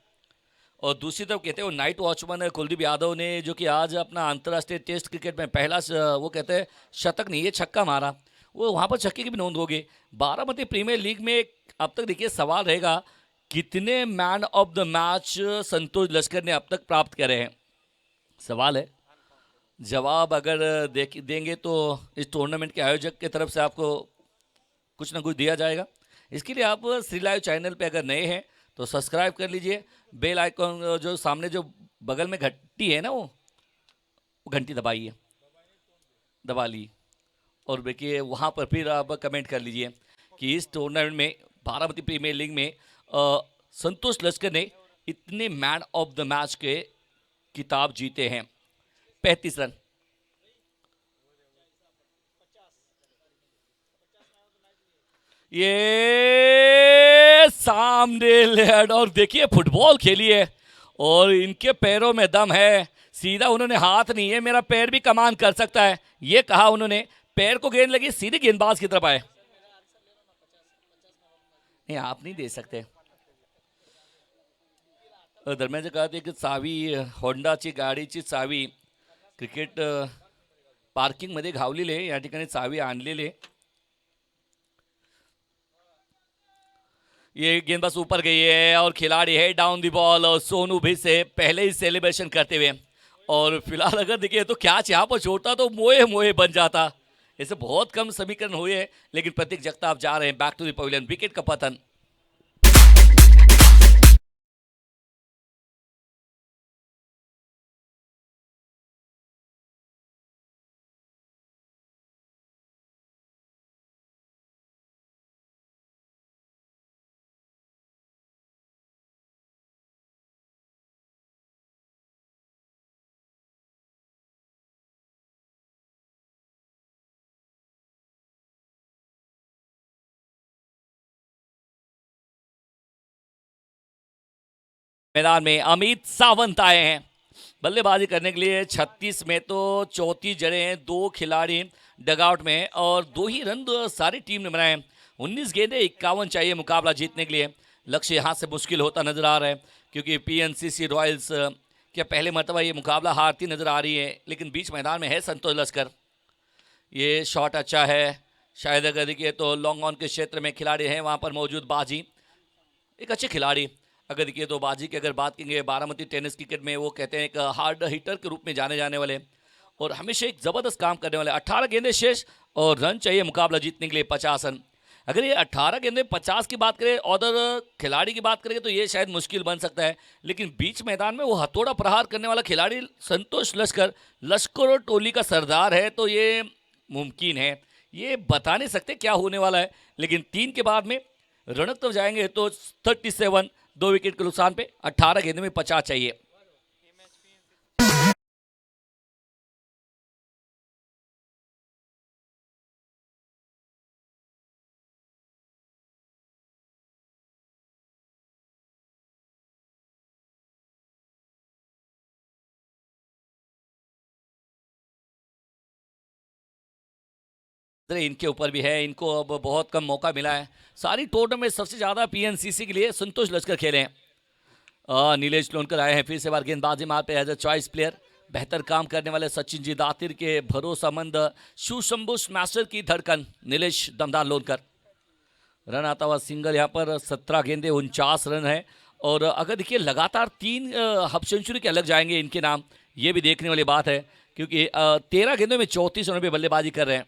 [SPEAKER 2] और दूसरी तरफ कहते हैं वो नाइट वॉचमैन कुलदीप यादव ने, जो कि आज अपना अंतर्राष्ट्रीय टेस्ट क्रिकेट में पहला वो कहते हैं शतक नहीं, ये छक्का मारा, वो वहाँ पर छक्के की भी नोंद होगी। बारामती प्रीमियर लीग में अब तक देखिए सवाल रहेगा कितने मैन ऑफ द मैच संतोष लश्कर ने अब तक प्राप्त करे हैं, सवाल है। जवाब अगर देंगे तो इस टूर्नामेंट के आयोजक की तरफ से आपको कुछ ना कुछ दिया जाएगा। इसके लिए आप श्री लाइव चैनल पे अगर नए हैं तो सब्सक्राइब कर लीजिए, बेल आइकॉन जो सामने जो बगल में घंटी है ना, वो घंटी दबाइए, दबा ली, और देखिए वहाँ पर फिर आप कमेंट कर लीजिए कि इस टूर्नामेंट में बारामती प्रीमियर लीग में संतोष लश्कर ने इतने मैन ऑफ द मैच के खिताब जीते हैं। 35 रन। ये सामने लेड, और देखिए फुटबॉल खेली है और इनके पैरों में दम है। सीधा उन्होंने हाथ नहीं है, मेरा पैर भी कमान कर सकता है, ये कहा उन्होंने। पैर को गेंद लगी, सीधे गेंदबाज की तरफ आए। नहीं, आप नहीं दे सकते। दरम्यान कहा कि चावी होंडाची गाडीची चावी क्रिकेट पार्किंगमध्ये घावलेली आहे, या ठिकाणी चावी आणलेली आहे। ये गेंदबाज ऊपर गई है और खिलाड़ी है डाउन दी बॉल, और सोनू भी से पहले ही सेलिब्रेशन करते हुए। और फिलहाल अगर देखिए तो कैच यहाँ पर छोड़ता तो मोए मोए बन जाता। ऐसे बहुत कम समीकरण हुए हैं, लेकिन प्रतीक जगताप जा रहे हैं back to the pavilion. Wicket का पतन। मैदान में अमित सावंत आए हैं बल्लेबाजी करने के लिए। 36 में तो 34 जड़े हैं, 2 खिलाड़ी डगआउट में और 2 ही रन सारी टीम ने बनाए। 19 गेंदे 51 चाहिए मुकाबला जीतने के लिए। लक्ष्य यहाँ से मुश्किल होता नजर आ रहा है, क्योंकि पीएनसीसी रॉयल्स क्या पहले मरतबा ये मुकाबला हारती नजर आ रही है, लेकिन बीच मैदान में है संतोष लश्कर। ये शॉट अच्छा है, शायद अगर देखिए तो लॉन्ग ऑन के क्षेत्र में खिलाड़ी हैं वहाँ पर मौजूद। बाजी एक अच्छे खिलाड़ी, अगर देखिए तो बाजी की अगर बात करेंगे बारामती टेनिस क्रिकेट में, वो कहते हैं एक हार्ड हिटर के रूप में जाने जाने वाले और हमेशा एक ज़बरदस्त काम करने वाले। 18 गेंदे शेष और रन चाहिए मुकाबला जीतने के लिए 50 रन। अगर ये 18 गेंदे 50 की बात करें, अदर खिलाड़ी की बात करेंगे तो ये शायद मुश्किल बन सकता है, लेकिन बीच मैदान में वो हथौड़ा प्रहार करने वाला खिलाड़ी संतोष लश्कर, लश्कर टोली का सरदार है, तो ये मुमकिन है। ये बता नहीं सकते क्या होने वाला है, लेकिन 3 के बाद में रणक तरफ जाएंगे तो 37, 2 विकेट के नुकसान पे 18 गेंदों में 50 चाहिए। इनके ऊपर भी है, इनको अब बहुत कम मौका मिला है। सारी टूर्नामेंट में सबसे ज़्यादा पीएनसीसी के लिए संतोष लश्कर खेले हैं। नीलेश लोनकर आए हैं फिर से बार गेंदबाजी मार पे एज अ चॉइस प्लेयर। बेहतर काम करने वाले सचिन जी दातिर के भरोसामंद शिवशंभु स्मैशर की धड़कन नीलेश दमदार लोनकर। रन आता हुआ सिंगल यहाँ पर 17 गेंदे 49 रन है। और अगर देखिए लगातार 3 हाफ सेंचुरी के अलग जाएंगे इनके नाम, ये भी देखने वाली बात है, क्योंकि 13 गेंदों में 34 रनों पे बल्लेबाजी कर रहे हैं।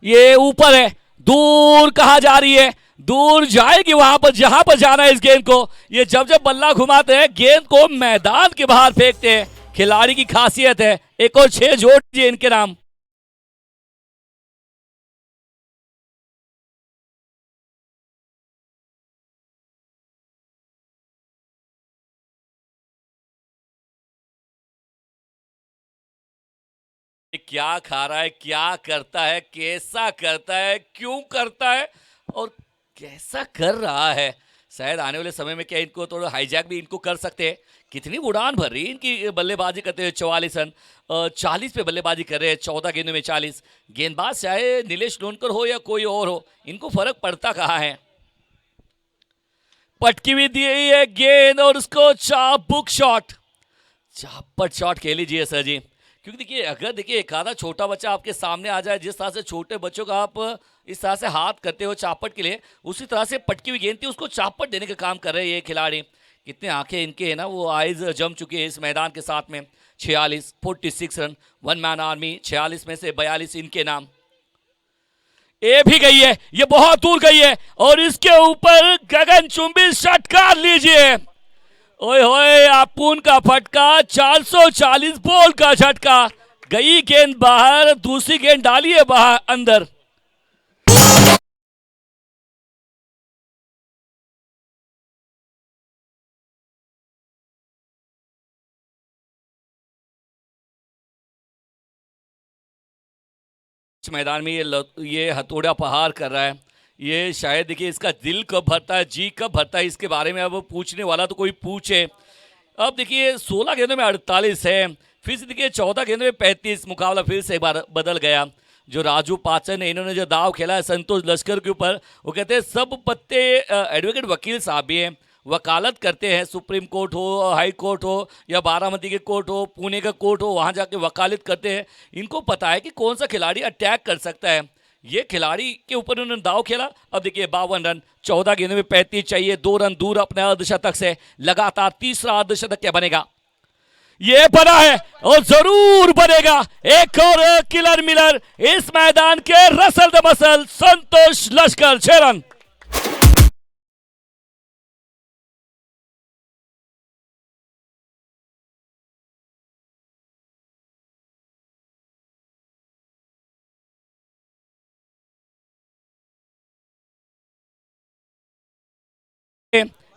[SPEAKER 2] ये ऊपर है, दूर कहा जा रही है, दूर जाएगी वहां पर जहां पर जाना है इस गेंद को। ये जब जब बल्ला घुमाते हैं गेंद को मैदान के बाहर फेंकते हैं, खिलाड़ी की खासियत है। एक और 6 जोड़ दीजिए इनके नाम। क्या खा रहा है, क्या करता है, कैसा करता है, क्यों करता है और कैसा कर रहा है। शायद आने वाले समय में क्या इनको थोड़ा हाईजैक भी इनको कर सकते हैं। कितनी उड़ान भर रही है इनकी बल्लेबाजी करते हुए। 44 रन 40 पे बल्लेबाजी कर रहे हैं, 14 गेंदों में 40। गेंदबाज चाहे नीलेश लोनकर हो या कोई और हो, इनको फर्क पड़ता कहाँ है। पटकी भी दी है गेंद और उसको चाबुक शॉट, चापट शॉट कह लीजिए सर जी। क्योंकि देखिए अगर देखिए एक आधा छोटा बच्चा आपके सामने आ जाए, जिस तरह से छोटे बच्चों का आप इस तरह से हाथ करते हो चापट के लिए, उसी तरह से पटकी हुई गेंद थी उसको चापट देने का काम कर रहे हैं ये खिलाड़ी। कितने आंखें इनके है ना, वो आइज जम चुके हैं इस मैदान के साथ में। 46 रन, 1 मैन आर्मी, 46 में से 42 इनके नाम। ए भी गई है, ये बहुत दूर गई है और इसके ऊपर गगनचुंबी षटकार लीजिए। ओए होए, आपून का फटका, 440 बॉल का झटका, गई गेंद बाहर, दूसरी गेंद डाली है बाहर अंदर। मैदान में ये हथौड़ा प्रहार कर रहा है। ये शायद देखिए इसका दिल कब भरता है, जी कब भरता है, इसके बारे में अब पूछने वाला तो कोई पूछे। अब देखिए 16 गेंदों में 48 है, फिर से देखिए 14 गेंदों में 35। मुकाबला फिर से एक बार बदल गया। जो राजू पाचन है, इन्होंने जो दाव खेला है संतोष लश्कर के ऊपर, वो कहते हैं सब पत्ते। एडवोकेट वकील साहब भी हैं, वकालत करते हैं, सुप्रीम कोर्ट हो, हाई कोर्ट हो या बारामती के कोर्ट हो, पुणे का कोर्ट हो, वहाँ जाके वकालत करते हैं। इनको पता है कि कौन सा खिलाड़ी अटैक कर सकता है। ये खिलाड़ी के ऊपर उन्होंने दाव खेला। अब देखिए 52 रन, 14 गेंदों में 35 चाहिए, 2 रन दूर अपने अर्धशतक से। लगातार तीसरा अर्धशतक क्या बनेगा, ये बना है और जरूर बनेगा। एक और किलर मिलर इस मैदान के Russell the muscle Santosh Lashkar, 6 run.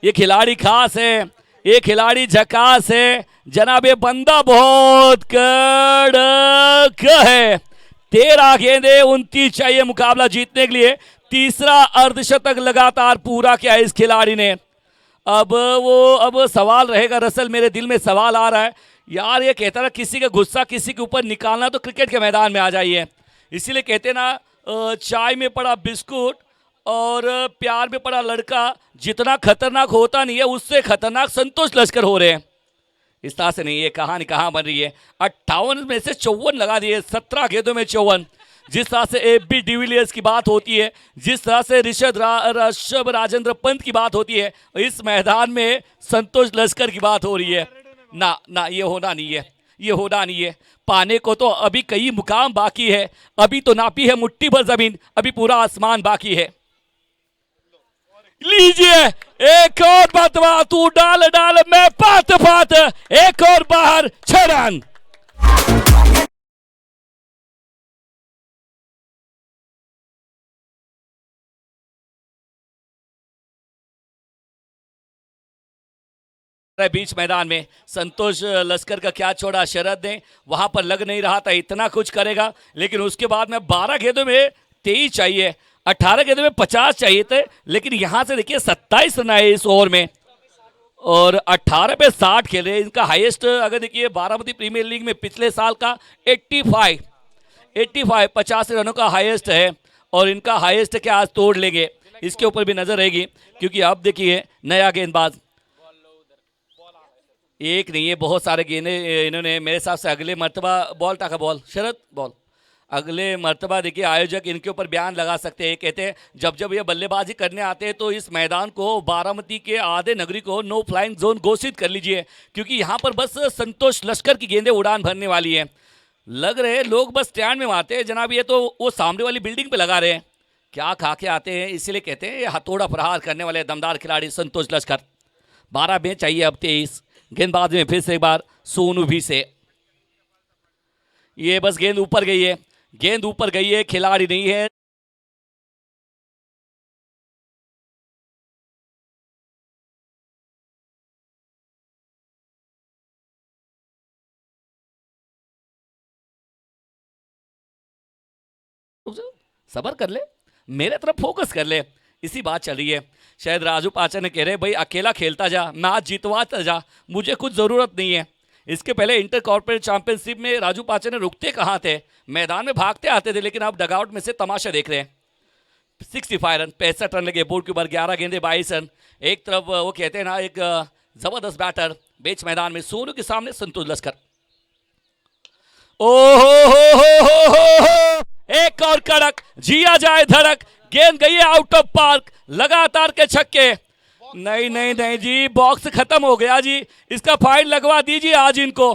[SPEAKER 2] ये खिलाड़ी खास है, ये खिलाड़ी झकास है जनाब। ये बंदा बहुत कड़क है। 13 गेंदे 29 चाहिए मुकाबला जीतने के लिए। तीसरा अर्धशतक लगातार पूरा किया इस खिलाड़ी ने। अब सवाल रहेगा, रसल मेरे दिल में सवाल आ रहा है यार। ये कहता ना किसी का गुस्सा किसी के ऊपर निकालना तो क्रिकेट के मैदान में आ जाइए। इसीलिए कहते ना चाय में पड़ा बिस्कुट और प्यार में पड़ा लड़का जितना खतरनाक होता नहीं है, उससे खतरनाक संतोष लश्कर हो रहे हैं। इस तरह से नहीं, ये कहानी कहाँ बन रही है। 58 में से 54 लगा दिए, 17 गेंदों में 54। जिस तरह से AB डिविलियर्स की बात होती है, जिस तरह से ऋषभ राजेंद्र पंत की बात होती है, इस मैदान में संतोष लश्कर की बात हो रही है। ना ना, ये होना नहीं है, ये होना नहीं है। पाने को तो अभी कई मुकाम बाकी है। अभी तो नापी है मुट्ठी भर जमीन, अभी पूरा आसमान बाकी है। लीजिए एक और बतवा, तू डाल डाल मैं पात पात, एक और बाहर, 6 रन। बीच मैदान में संतोष लश्कर का क्या छोड़ा, शरद ने वहां पर लग नहीं रहा था, इतना कुछ करेगा। लेकिन उसके बाद में 12 गेंदों में 23 चाहिए, 18 गेंदों में 50 चाहिए थे, लेकिन यहां से देखिए 27 रन आए इस ओवर में और 18 पे 60 खेले। इनका हाईएस्ट अगर देखिए बारामती प्रीमियर लीग में पिछले साल का 85 85 रनों का हाईएस्ट है और इनका हाईएस्ट क्या आज तोड़ लेंगे, इसके ऊपर भी नजर रहेगी। क्योंकि अब देखिए नया गेंदबाज एक नहीं है, बहुत सारे गेंदे इन्होंने मेरे हिसाब से अगले मर्तबा बॉल टाका, बॉल शरद बॉल, अगले मर्तबा देखिए आयोजक इनके ऊपर बयान लगा सकते हैं। कहते हैं जब जब ये बल्लेबाजी करने आते हैं तो इस मैदान को, बारामती के आधे नगरी को नो फ्लाइंग जोन घोषित कर लीजिए, क्योंकि यहाँ पर बस संतोष लश्कर की गेंदें उड़ान भरने वाली हैं। लग रहे लोग बस स्टैंड में मारते हैं जनाब, ये तो वो सामने वाली बिल्डिंग पे लगा रहे हैं, क्या खा के आते हैं, इसीलिए कहते हैं ये हथौड़ा प्रहार करने वाले दमदार खिलाड़ी संतोष लश्कर। 12 में चाहिए अब 23। गेंदबाज में फिर से एक बार सोनू भी से, ये बस गेंद ऊपर गई है, गेंद ऊपर गई है, खिलाड़ी नहीं है। सबर कर ले, मेरे तरफ फोकस कर ले, इसी बात चल रही है। शायद राजू पाचा ने कह रहे भाई अकेला खेलता जा, मैच जितवाता जा, मुझे कुछ जरूरत नहीं है। इसके पहले इंटर कॉर्पोरेट चैंपियनशिप में राजू पाचा ने रुकते कहाँ थे, मैदान में भागते आते थे, लेकिन अब डगआउट में से तमाशा देख रहे हैं। 65 रन, 65 रन लगे बोर्ड के ऊपर, 11 गेंदे 22 रन। एक तरफ वो कहते हैं ना एक जबरदस्त बैटर बीच मैदान में, सोनू के सामने संतोष लश्कर। ओ हो, एक और कड़क, जिया जाए धड़क, गेंद गई है आउट ऑफ पार्क, लगातार के छक्के। नहीं नहीं नहीं जी, बॉक्स खत्म हो गया जी, इसका फाइन लगवा दीजिए आज इनको।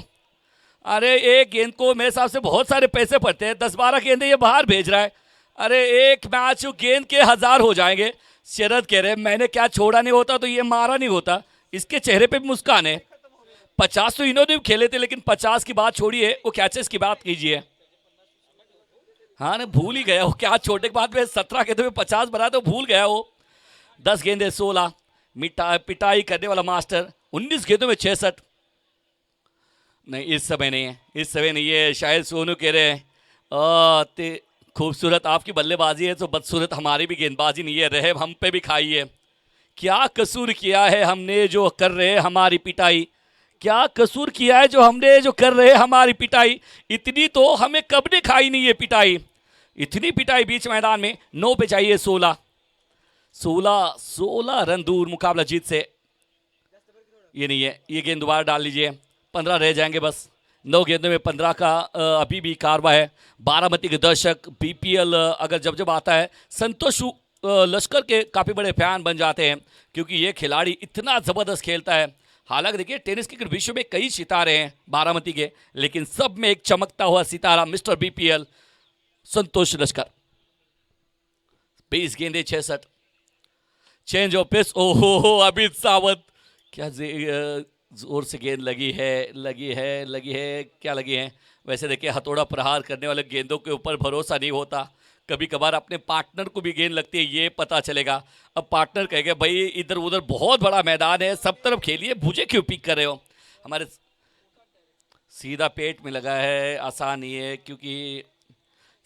[SPEAKER 2] अरे एक गेंद को मेरे हिसाब से बहुत सारे पैसे पड़ते हैं, 10-12 गेंदे ये बाहर भेज रहा है। अरे एक मैच गेंद के 1000 हो जाएंगे। शरद कह रहे मैंने क्या छोड़ा नहीं होता तो ये मारा नहीं होता। इसके चेहरे पे भी मुस्कान है। 50 तो इन्होंने भी खेले थे, लेकिन 50 की बात छोड़िए, वो कैचेस की बात कीजिए। हाँ ना, भूल ही गया वो, क्या छोटे के बाद में 17 गेंदों में 50 बना तो भूल गया वो। 10 गेंदे 16, पिटाई करने वाला मास्टर। 19 गेंदों में 66। नहीं इस समय नहीं है, इस समय नहीं है। शायद सोनू कह रहे हैं खूबसूरत आपकी बल्लेबाजी है तो बदसूरत हमारी भी गेंदबाजी नहीं है, रहे हम पे भी खाइए। क्या कसूर किया है हमने जो कर रहे हमारी पिटाई, क्या कसूर किया है जो हमने जो कर रहे हमारी पिटाई, इतनी तो हमें कब ने खाई नहीं है पिटाई। इतनी पिटाई बीच मैदान में। 9 पे चाहिए 16 रन दूर मुकाबला जीत से। ये नहीं है, ये गेंद दोबारा डाल लीजिए, 15 रह जाएंगे बस। 9 गेंदों में 15 का अभी भी कारवा है। बारामती के दर्शक बीपीएल अगर जब जब आता है संतोष लश्कर के काफ़ी बड़े फैन बन जाते हैं, क्योंकि ये खिलाड़ी इतना ज़बरदस्त खेलता है। हालांकि देखिए टेनिस क्रिकेट विश्व में कई सितारे हैं बारामती के, लेकिन सब में एक चमकता हुआ सितारा मिस्टर बीपीएल संतोष लश्कर। 20 गेंदे 66। चेंज ऑफ पेस, ओहो अमित सावंत, क्या जोर से गेंद लगी है, क्या लगी है। वैसे देखिए हथौड़ा प्रहार करने वाले गेंदों के ऊपर भरोसा नहीं होता, कभी कभार अपने पार्टनर को भी गेंद लगती है, ये पता चलेगा। अब पार्टनर कहेगा भाई इधर उधर बहुत बड़ा मैदान है, सब तरफ खेलिए, मुझे क्यों पिक कर रहे हो। हमारे सीधा पेट में लगा है, आसान नहीं है, क्योंकि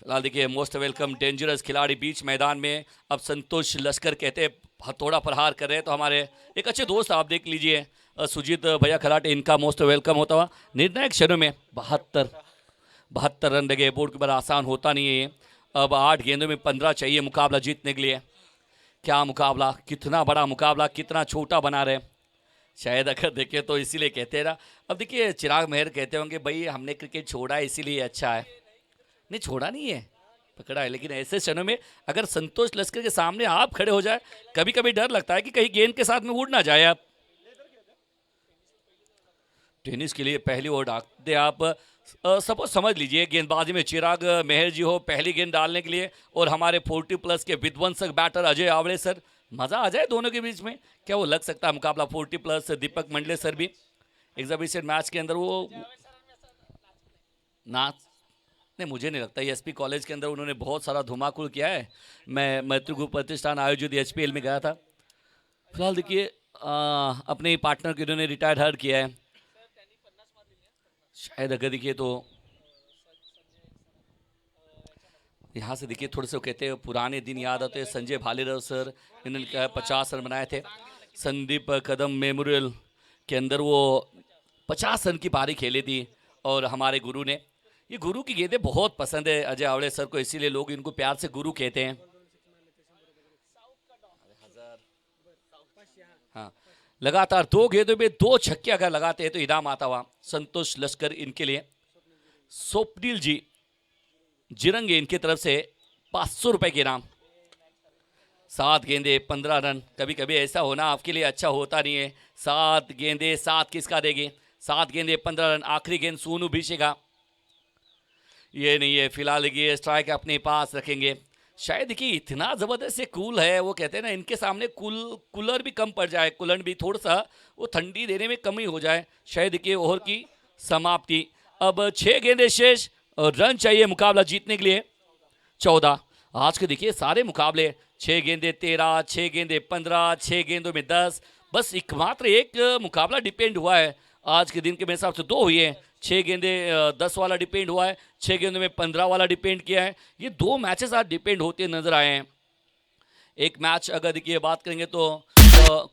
[SPEAKER 2] फिलहाल देखिए मोस्ट वेलकम डेंजरस खिलाड़ी बीच मैदान में। अब संतोष लश्कर कहते हैं हथौड़ा प्रहार कर रहे हैं, तो हमारे एक अच्छे दोस्त आप देख लीजिए सुजीत भैया खराटे, इनका मोस्ट वेलकम होता हुआ। निर्णायक क्षणों में 72 रन लगे बोर्ड के ऊपर, आसान होता नहीं है। अब 8 गेंदों में 15 चाहिए मुकाबला जीतने के लिए। क्या मुकाबला, कितना बड़ा मुकाबला, कितना छोटा बना रहे। शायद अगर देखें तो इसीलिए कहते हैं ना। अब देखिए चिराग मेहर कहते होंगे भाई हमने क्रिकेट छोड़ा है इसीलिए अच्छा है। नहीं छोड़ा नहीं है, पकड़ा है, लेकिन ऐसे क्षणों में अगर संतोष लश्कर के सामने आप खड़े हो जाए, कभी कभी डर लगता है कि कहीं गेंद के साथ में उड़ ना जाए आप। टेनिस के लिए पहली ओवर डालते आप, सपोज समझ लीजिए गेंदबाजी में चिराग मेहर जी हो पहली गेंद डालने के लिए, और हमारे 40+ के विध्वंसक बैटर अजय आवड़े सर, मज़ा आ जाए दोनों के बीच में। क्या वो लग सकता है मुकाबला 40+ दीपक मंडले सर भी एग्जिबिशन मैच के अंदर वो नाच नहीं, मुझे नहीं लगता। एसपी कॉलेज के अंदर उन्होंने बहुत सारा धुमाकुल किया है। मैं मैत्री ग्रुप प्रतिष्ठान आयोजित एचपीएल में गया था। फिलहाल देखिए अपने ही पार्टनर के उन्होंने रिटायर्ड हर्ड किया है शायद। अगर देखिए तो यहाँ से देखिए थोड़े से कहते हैं पुराने दिन याद आते हैं। संजय भालेराव सर, इन्होंने क्या 50 रन बनाए थे। संदीप कदम मेमोरियल के अंदर वो 50 रन की पारी खेली थी, और हमारे गुरु ने, ये गुरु की गेंदें बहुत पसंद है अजय आवड़े सर को, इसीलिए लोग इनको प्यार से गुरु कहते हैं। हाँ लगातार 2 गेंदों में 2 छक्के अगर लगाते हैं तो इनाम आता हुआ संतोष लश्कर इनके लिए। स्वप्निल जी जिरंगे इनकी तरफ से 500 रुपए के इनाम। 7 गेंदे 15 रन। कभी कभी ऐसा होना आपके लिए अच्छा होता नहीं है। 7 गेंदे 7 किसका देंगे? 7 गेंदे 15 रन। आखिरी गेंद सोनू भिषेगा। ये नहीं है, फिलहाल ये स्ट्राइक अपने पास रखेंगे। शायद कि इतना ज़बरदस्त से कूल है, वो कहते हैं ना इनके सामने कूलर भी कम पड़ जाए, कूलन भी थोड़ा सा वो ठंडी देने में कमी हो जाए। शायद कि ओवर की समाप्ति। अब 6 गेंदे शेष और रन चाहिए मुकाबला जीतने के लिए 14। आज के देखिए सारे मुकाबले 6 गेंदे 13, 6 गेंदे 15, 6 गेंदों में 10। बस एकमात्र एक मुकाबला डिपेंड हुआ है आज के दिन के मेरे हिसाब से 2 हुई है। 6 गेंदे 10 वाला डिपेंड हुआ है, 6 गेंदों में 15 वाला डिपेंड किया है। ये 2 मैचेस आज डिपेंड होते नजर आए हैं। एक मैच अगर देखिए बात करेंगे तो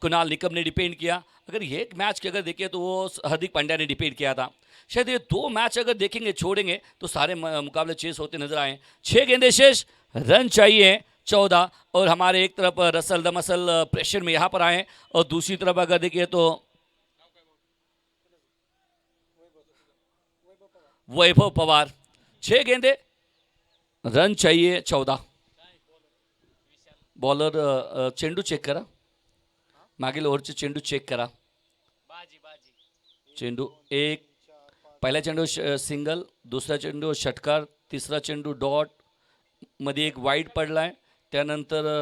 [SPEAKER 2] कुणाल निकम ने डिपेंड किया। अगर ये एक मैच की अगर देखिए तो वो हार्दिक पांड्या ने डिपेंड किया था। शायद ये 2 मैच अगर देखेंगे छोड़ेंगे तो सारे मुकाबले चेस होते नजर आए। 6 गेंदे शेष, रन चाहिए 14। और हमारे एक तरफ रसल दमसल प्रेशर में यहाँ पर आए और दूसरी तरफ अगर देखिए तो वैभव पवार। 6 गेंदे, रन चाहिए 14। बॉलर चेंडू चेक करा, मागील ओव्हरचे चेंडू चेक करा। चेंडू एक, पहिला चेंडू सिंगल, दुसरा चेंडू षटकार, तिसरा चेंडू डॉट, मध्ये एक वाईड पडलाय, त्यानंतर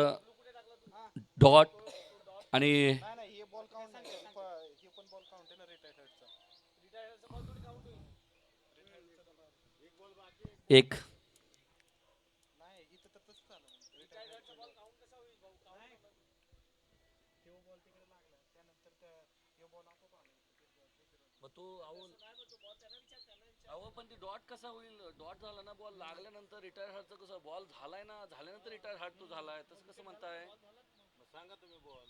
[SPEAKER 2] डॉट आणि एक। पण ती डॉट कसा होईल? डॉट झाला ना, बॉल लागल्यानंतर रिटायर हार्टचं कसं? बॉल झालाय ना, झाल्यानंतर रिटायर हार्ट तो झालाय, तसं कसं म्हणताय? सांगा तुम्ही बॉल।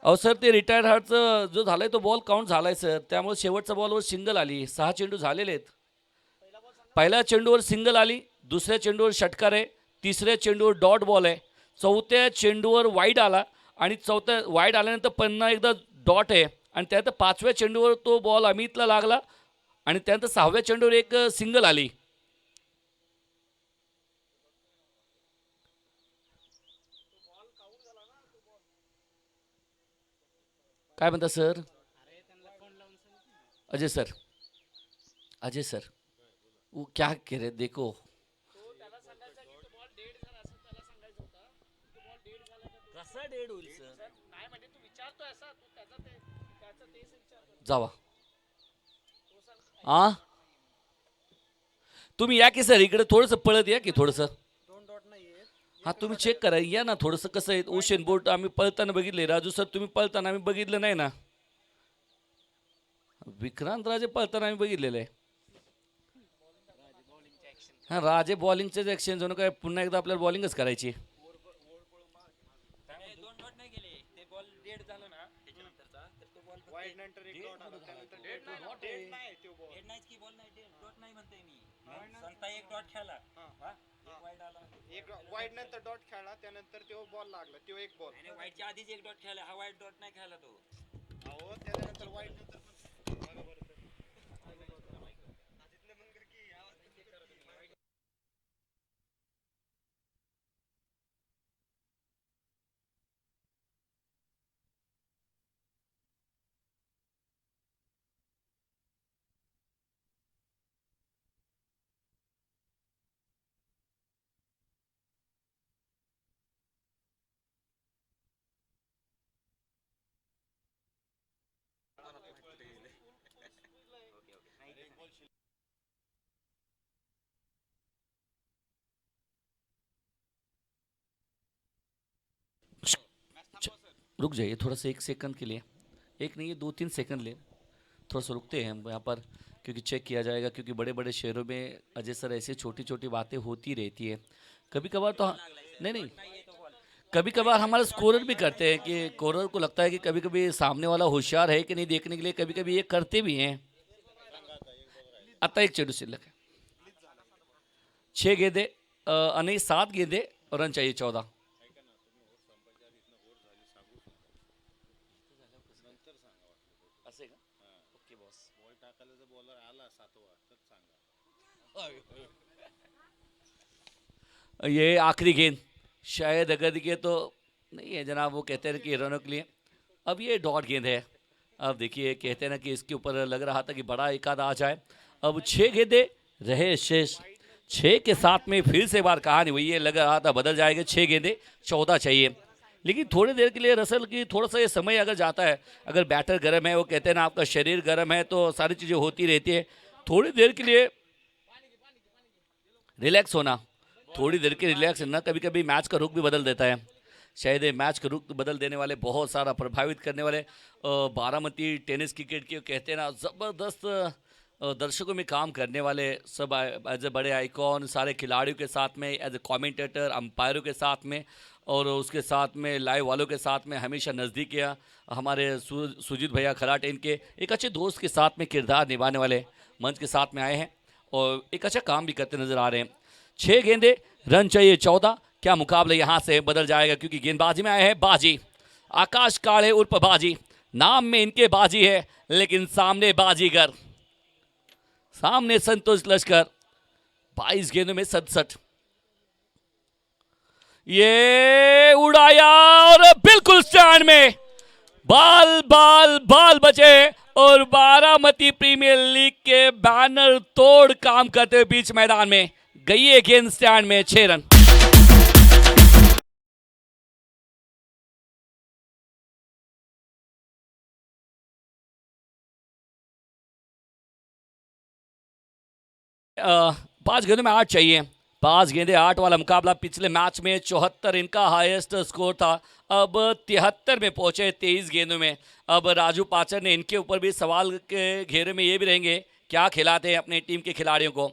[SPEAKER 2] अहो सर, ते रिटायर हार्टचं जो झालाय तो बॉल काउंट झालाय सर, त्यामुळे शेवटच्या बॉलवर सिंगल आली। 6 चेंडू झालेले आहेत। पहिल्या चेंडूवर सिंगल आली, दुसऱ्या चेंडूवर षटकार आहे, तिसऱ्या चेंडूवर डॉट बॉल आहे, चौथ्या चेंडूवर वाईड आला आणि चौथ्या वाईड आल्यानंतर पुन्हा एकदा डॉट आहे आणि त्यानंतर 5व्या चेंडूवर तो बॉल अमितला लागला आणि त्यानंतर 6व्या चेंडूवर एक सिंगल आली। काय म्हणता sir? Ajay sir, Ajay sir, वो क्या कह रहे देखो। कसा डेड होईल सर? जावा आ, तुम्ही या की सर इकडे, थोडंसं पळत या की थोडंसं। हा तुम्ही चेक करा, या ना थोडंसं। कसं आहे ओशन बोट आम्ही पळताना बघितले, राजू सर तुम्ही पळताना आम्ही बघितलं नाही ना, विक्रांत राजे पळताना आम्ही बघितलेलं आहे। हा राजे बॉलिंगचेच एक्सचेंज जणू काय पुन्हा एकदा आपल्याला बॉलिंगच करायची।
[SPEAKER 3] एक डॉट खेळला, एक वाईड नंतर डॉट खेळला, त्यानंतर तो बॉल लागला, तो एक बॉल आणि वाईडच्या आधीच एक डॉट खेळला, हा वाईड डॉट नाही खेळला तो। अहो त्यानंतर वाईड नंतर
[SPEAKER 2] रुक जाइए थोड़ा सा, 1 सेकंड के लिए। एक नहीं, 2-3 सेकंड ले, थोड़ा सा रुकते हैं हम यहाँ पर, क्योंकि चेक किया जाएगा। क्योंकि बड़े बड़े शहरों में अजय सर ऐसी छोटी छोटी बातें होती रहती है। कभी कभार तो नहीं नहीं, कभी कभार हमारे स्कोरर भी करते हैं कि स्कोरर को लगता है कि कभी कभी सामने वाला होशियार है कि नहीं देखने के लिए, कभी कभी ये करते भी हैं। आता एक चेंडू शिल्लक है, 6 गेंदे नहीं 7 गेंदे, रन चाहिए 14। असं आहे का? Okay boss.
[SPEAKER 3] बॉल टाकायला जर बॉलर आला 7वा तर सांगा.
[SPEAKER 2] ये आखिरी गेंद शायद अगर ये तो नहीं है जनाब, वो कहते हैं कि रनों के लिए. अब ये डॉट गेंद है. अब देखिए कहते हैं ना कि इसके ऊपर लग रहा था कि बड़ा एक आध आ जाए. अब 6 गेंदे रहे शेष. 6 के साथ में फिर से एक बार कहानी हुई है, लग रहा था बदल जाएगा. 6 गेंदे 14 चाहिए, लेकिन थोड़ी देर के लिए रसल की थोड़ा सा ये समय अगर जाता है, अगर बैटर गर्म है, वो कहते हैं ना आपका शरीर गर्म है तो सारी चीज़ें होती रहती है. थोड़ी देर के लिए रिलैक्स होना, थोड़ी देर के रिलैक्स होना कभी कभी मैच का रुख भी बदल देता है. शायद ये मैच का रुख बदल देने वाले, बहुत सारा प्रभावित करने वाले बारामती टेनिस क्रिकेट के कहते हैं ना ज़बरदस्त दर्शकों में काम करने वाले सब एज ए बड़े आइकॉन, सारे खिलाड़ियों के साथ में, एज ए कमेंटेटर, अंपायरों के साथ में, और उसके साथ में लाइव वालों के साथ में हमेशा नज़दीकियाँ हमारे सुजीत भैया खराटे, इनके एक अच्छे दोस्त के साथ में किरदार निभाने वाले मंच के साथ में आए हैं और एक अच्छा काम भी करते नज़र आ रहे हैं. 6 गेंदे रन चाहिए 14. क्या मुकाबला यहाँ से बदल जाएगा, क्योंकि गेंदबाजी में आए हैं बाजी. आकाश काले उर्फ बाजी, नाम में इनके बाजी है, लेकिन सामने बाजीगर, सामने संतोष लश्कर. 22 गेंदों में 67. ये उड़ाया और बिल्कुल स्टैंड में. बाल बाल बाल बचे और बारामती प्रीमियर लीग के बैनर तोड़ काम करते हुए बीच मैदान में गई है गेंद स्टैंड में. 6 रन. पांच गेंदों में 8 चाहिए. 5 गेंदे 8 वाला मुकाबला. पिछले मैच में 74 इनका हाईएस्ट स्कोर था, अब 73 में पहुंचे 23 गेंदों में. अब राजू पाचर ने इनके ऊपर भी सवाल के घेरे में ये भी रहेंगे, क्या खिलाते हैं अपने टीम के खिलाड़ियों को.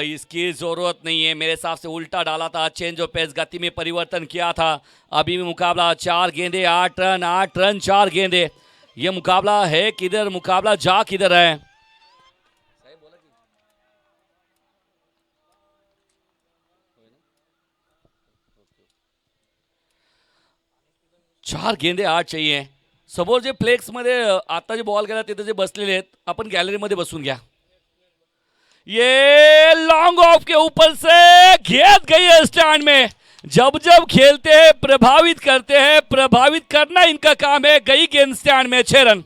[SPEAKER 2] इसकी ज़रूरत नहीं है, मेरे हिसाब से उल्टा डाला था, चेंज ऑफ पेस, गति में परिवर्तन किया था. अभी भी मुकाबला 4 गेंदे 8 रन, 8 रन 4 गेंदे. ये मुकाबला है किधर, मुकाबला जा किधर है. 4 गेंदे 8 चाहिए. समोर जे फ्लेक्समध्ये आता जे बॉल गेला तिथे जे बसलेले आहेत, आपण गॅलरीमध्ये बसून घ्या. ये लॉन्ग ऑफ के ऊपर से घेत गई है स्टैंड में. जब जब खेलते हैं प्रभावित करते हैं, प्रभावित करना इनका काम है. गई गेंद स्टैंड में. 6 रन.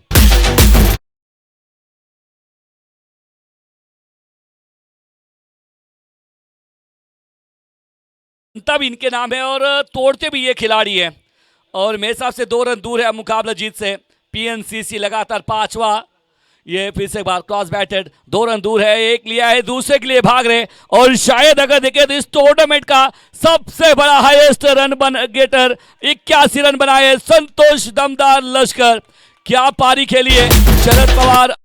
[SPEAKER 2] तब इनके नाम है और तोड़ते भी ये खिलाड़ी है, और मेरे हिसाब से 2 रन दूर है मुकाबला जीत से. पीएनसीसी लगातार 5वां. ये फिर से एक बार क्रॉस बैटेड, 2 रन दूर है. एक लिया है, दूसरे के लिए भाग रहे, और शायद अगर देखें तो इस टूर्नामेंट का सबसे बड़ा हाईएस्ट रन गेटर 81 रन बनाए संतोष दमदार लश्कर. क्या पारी खेली है शरद पवार.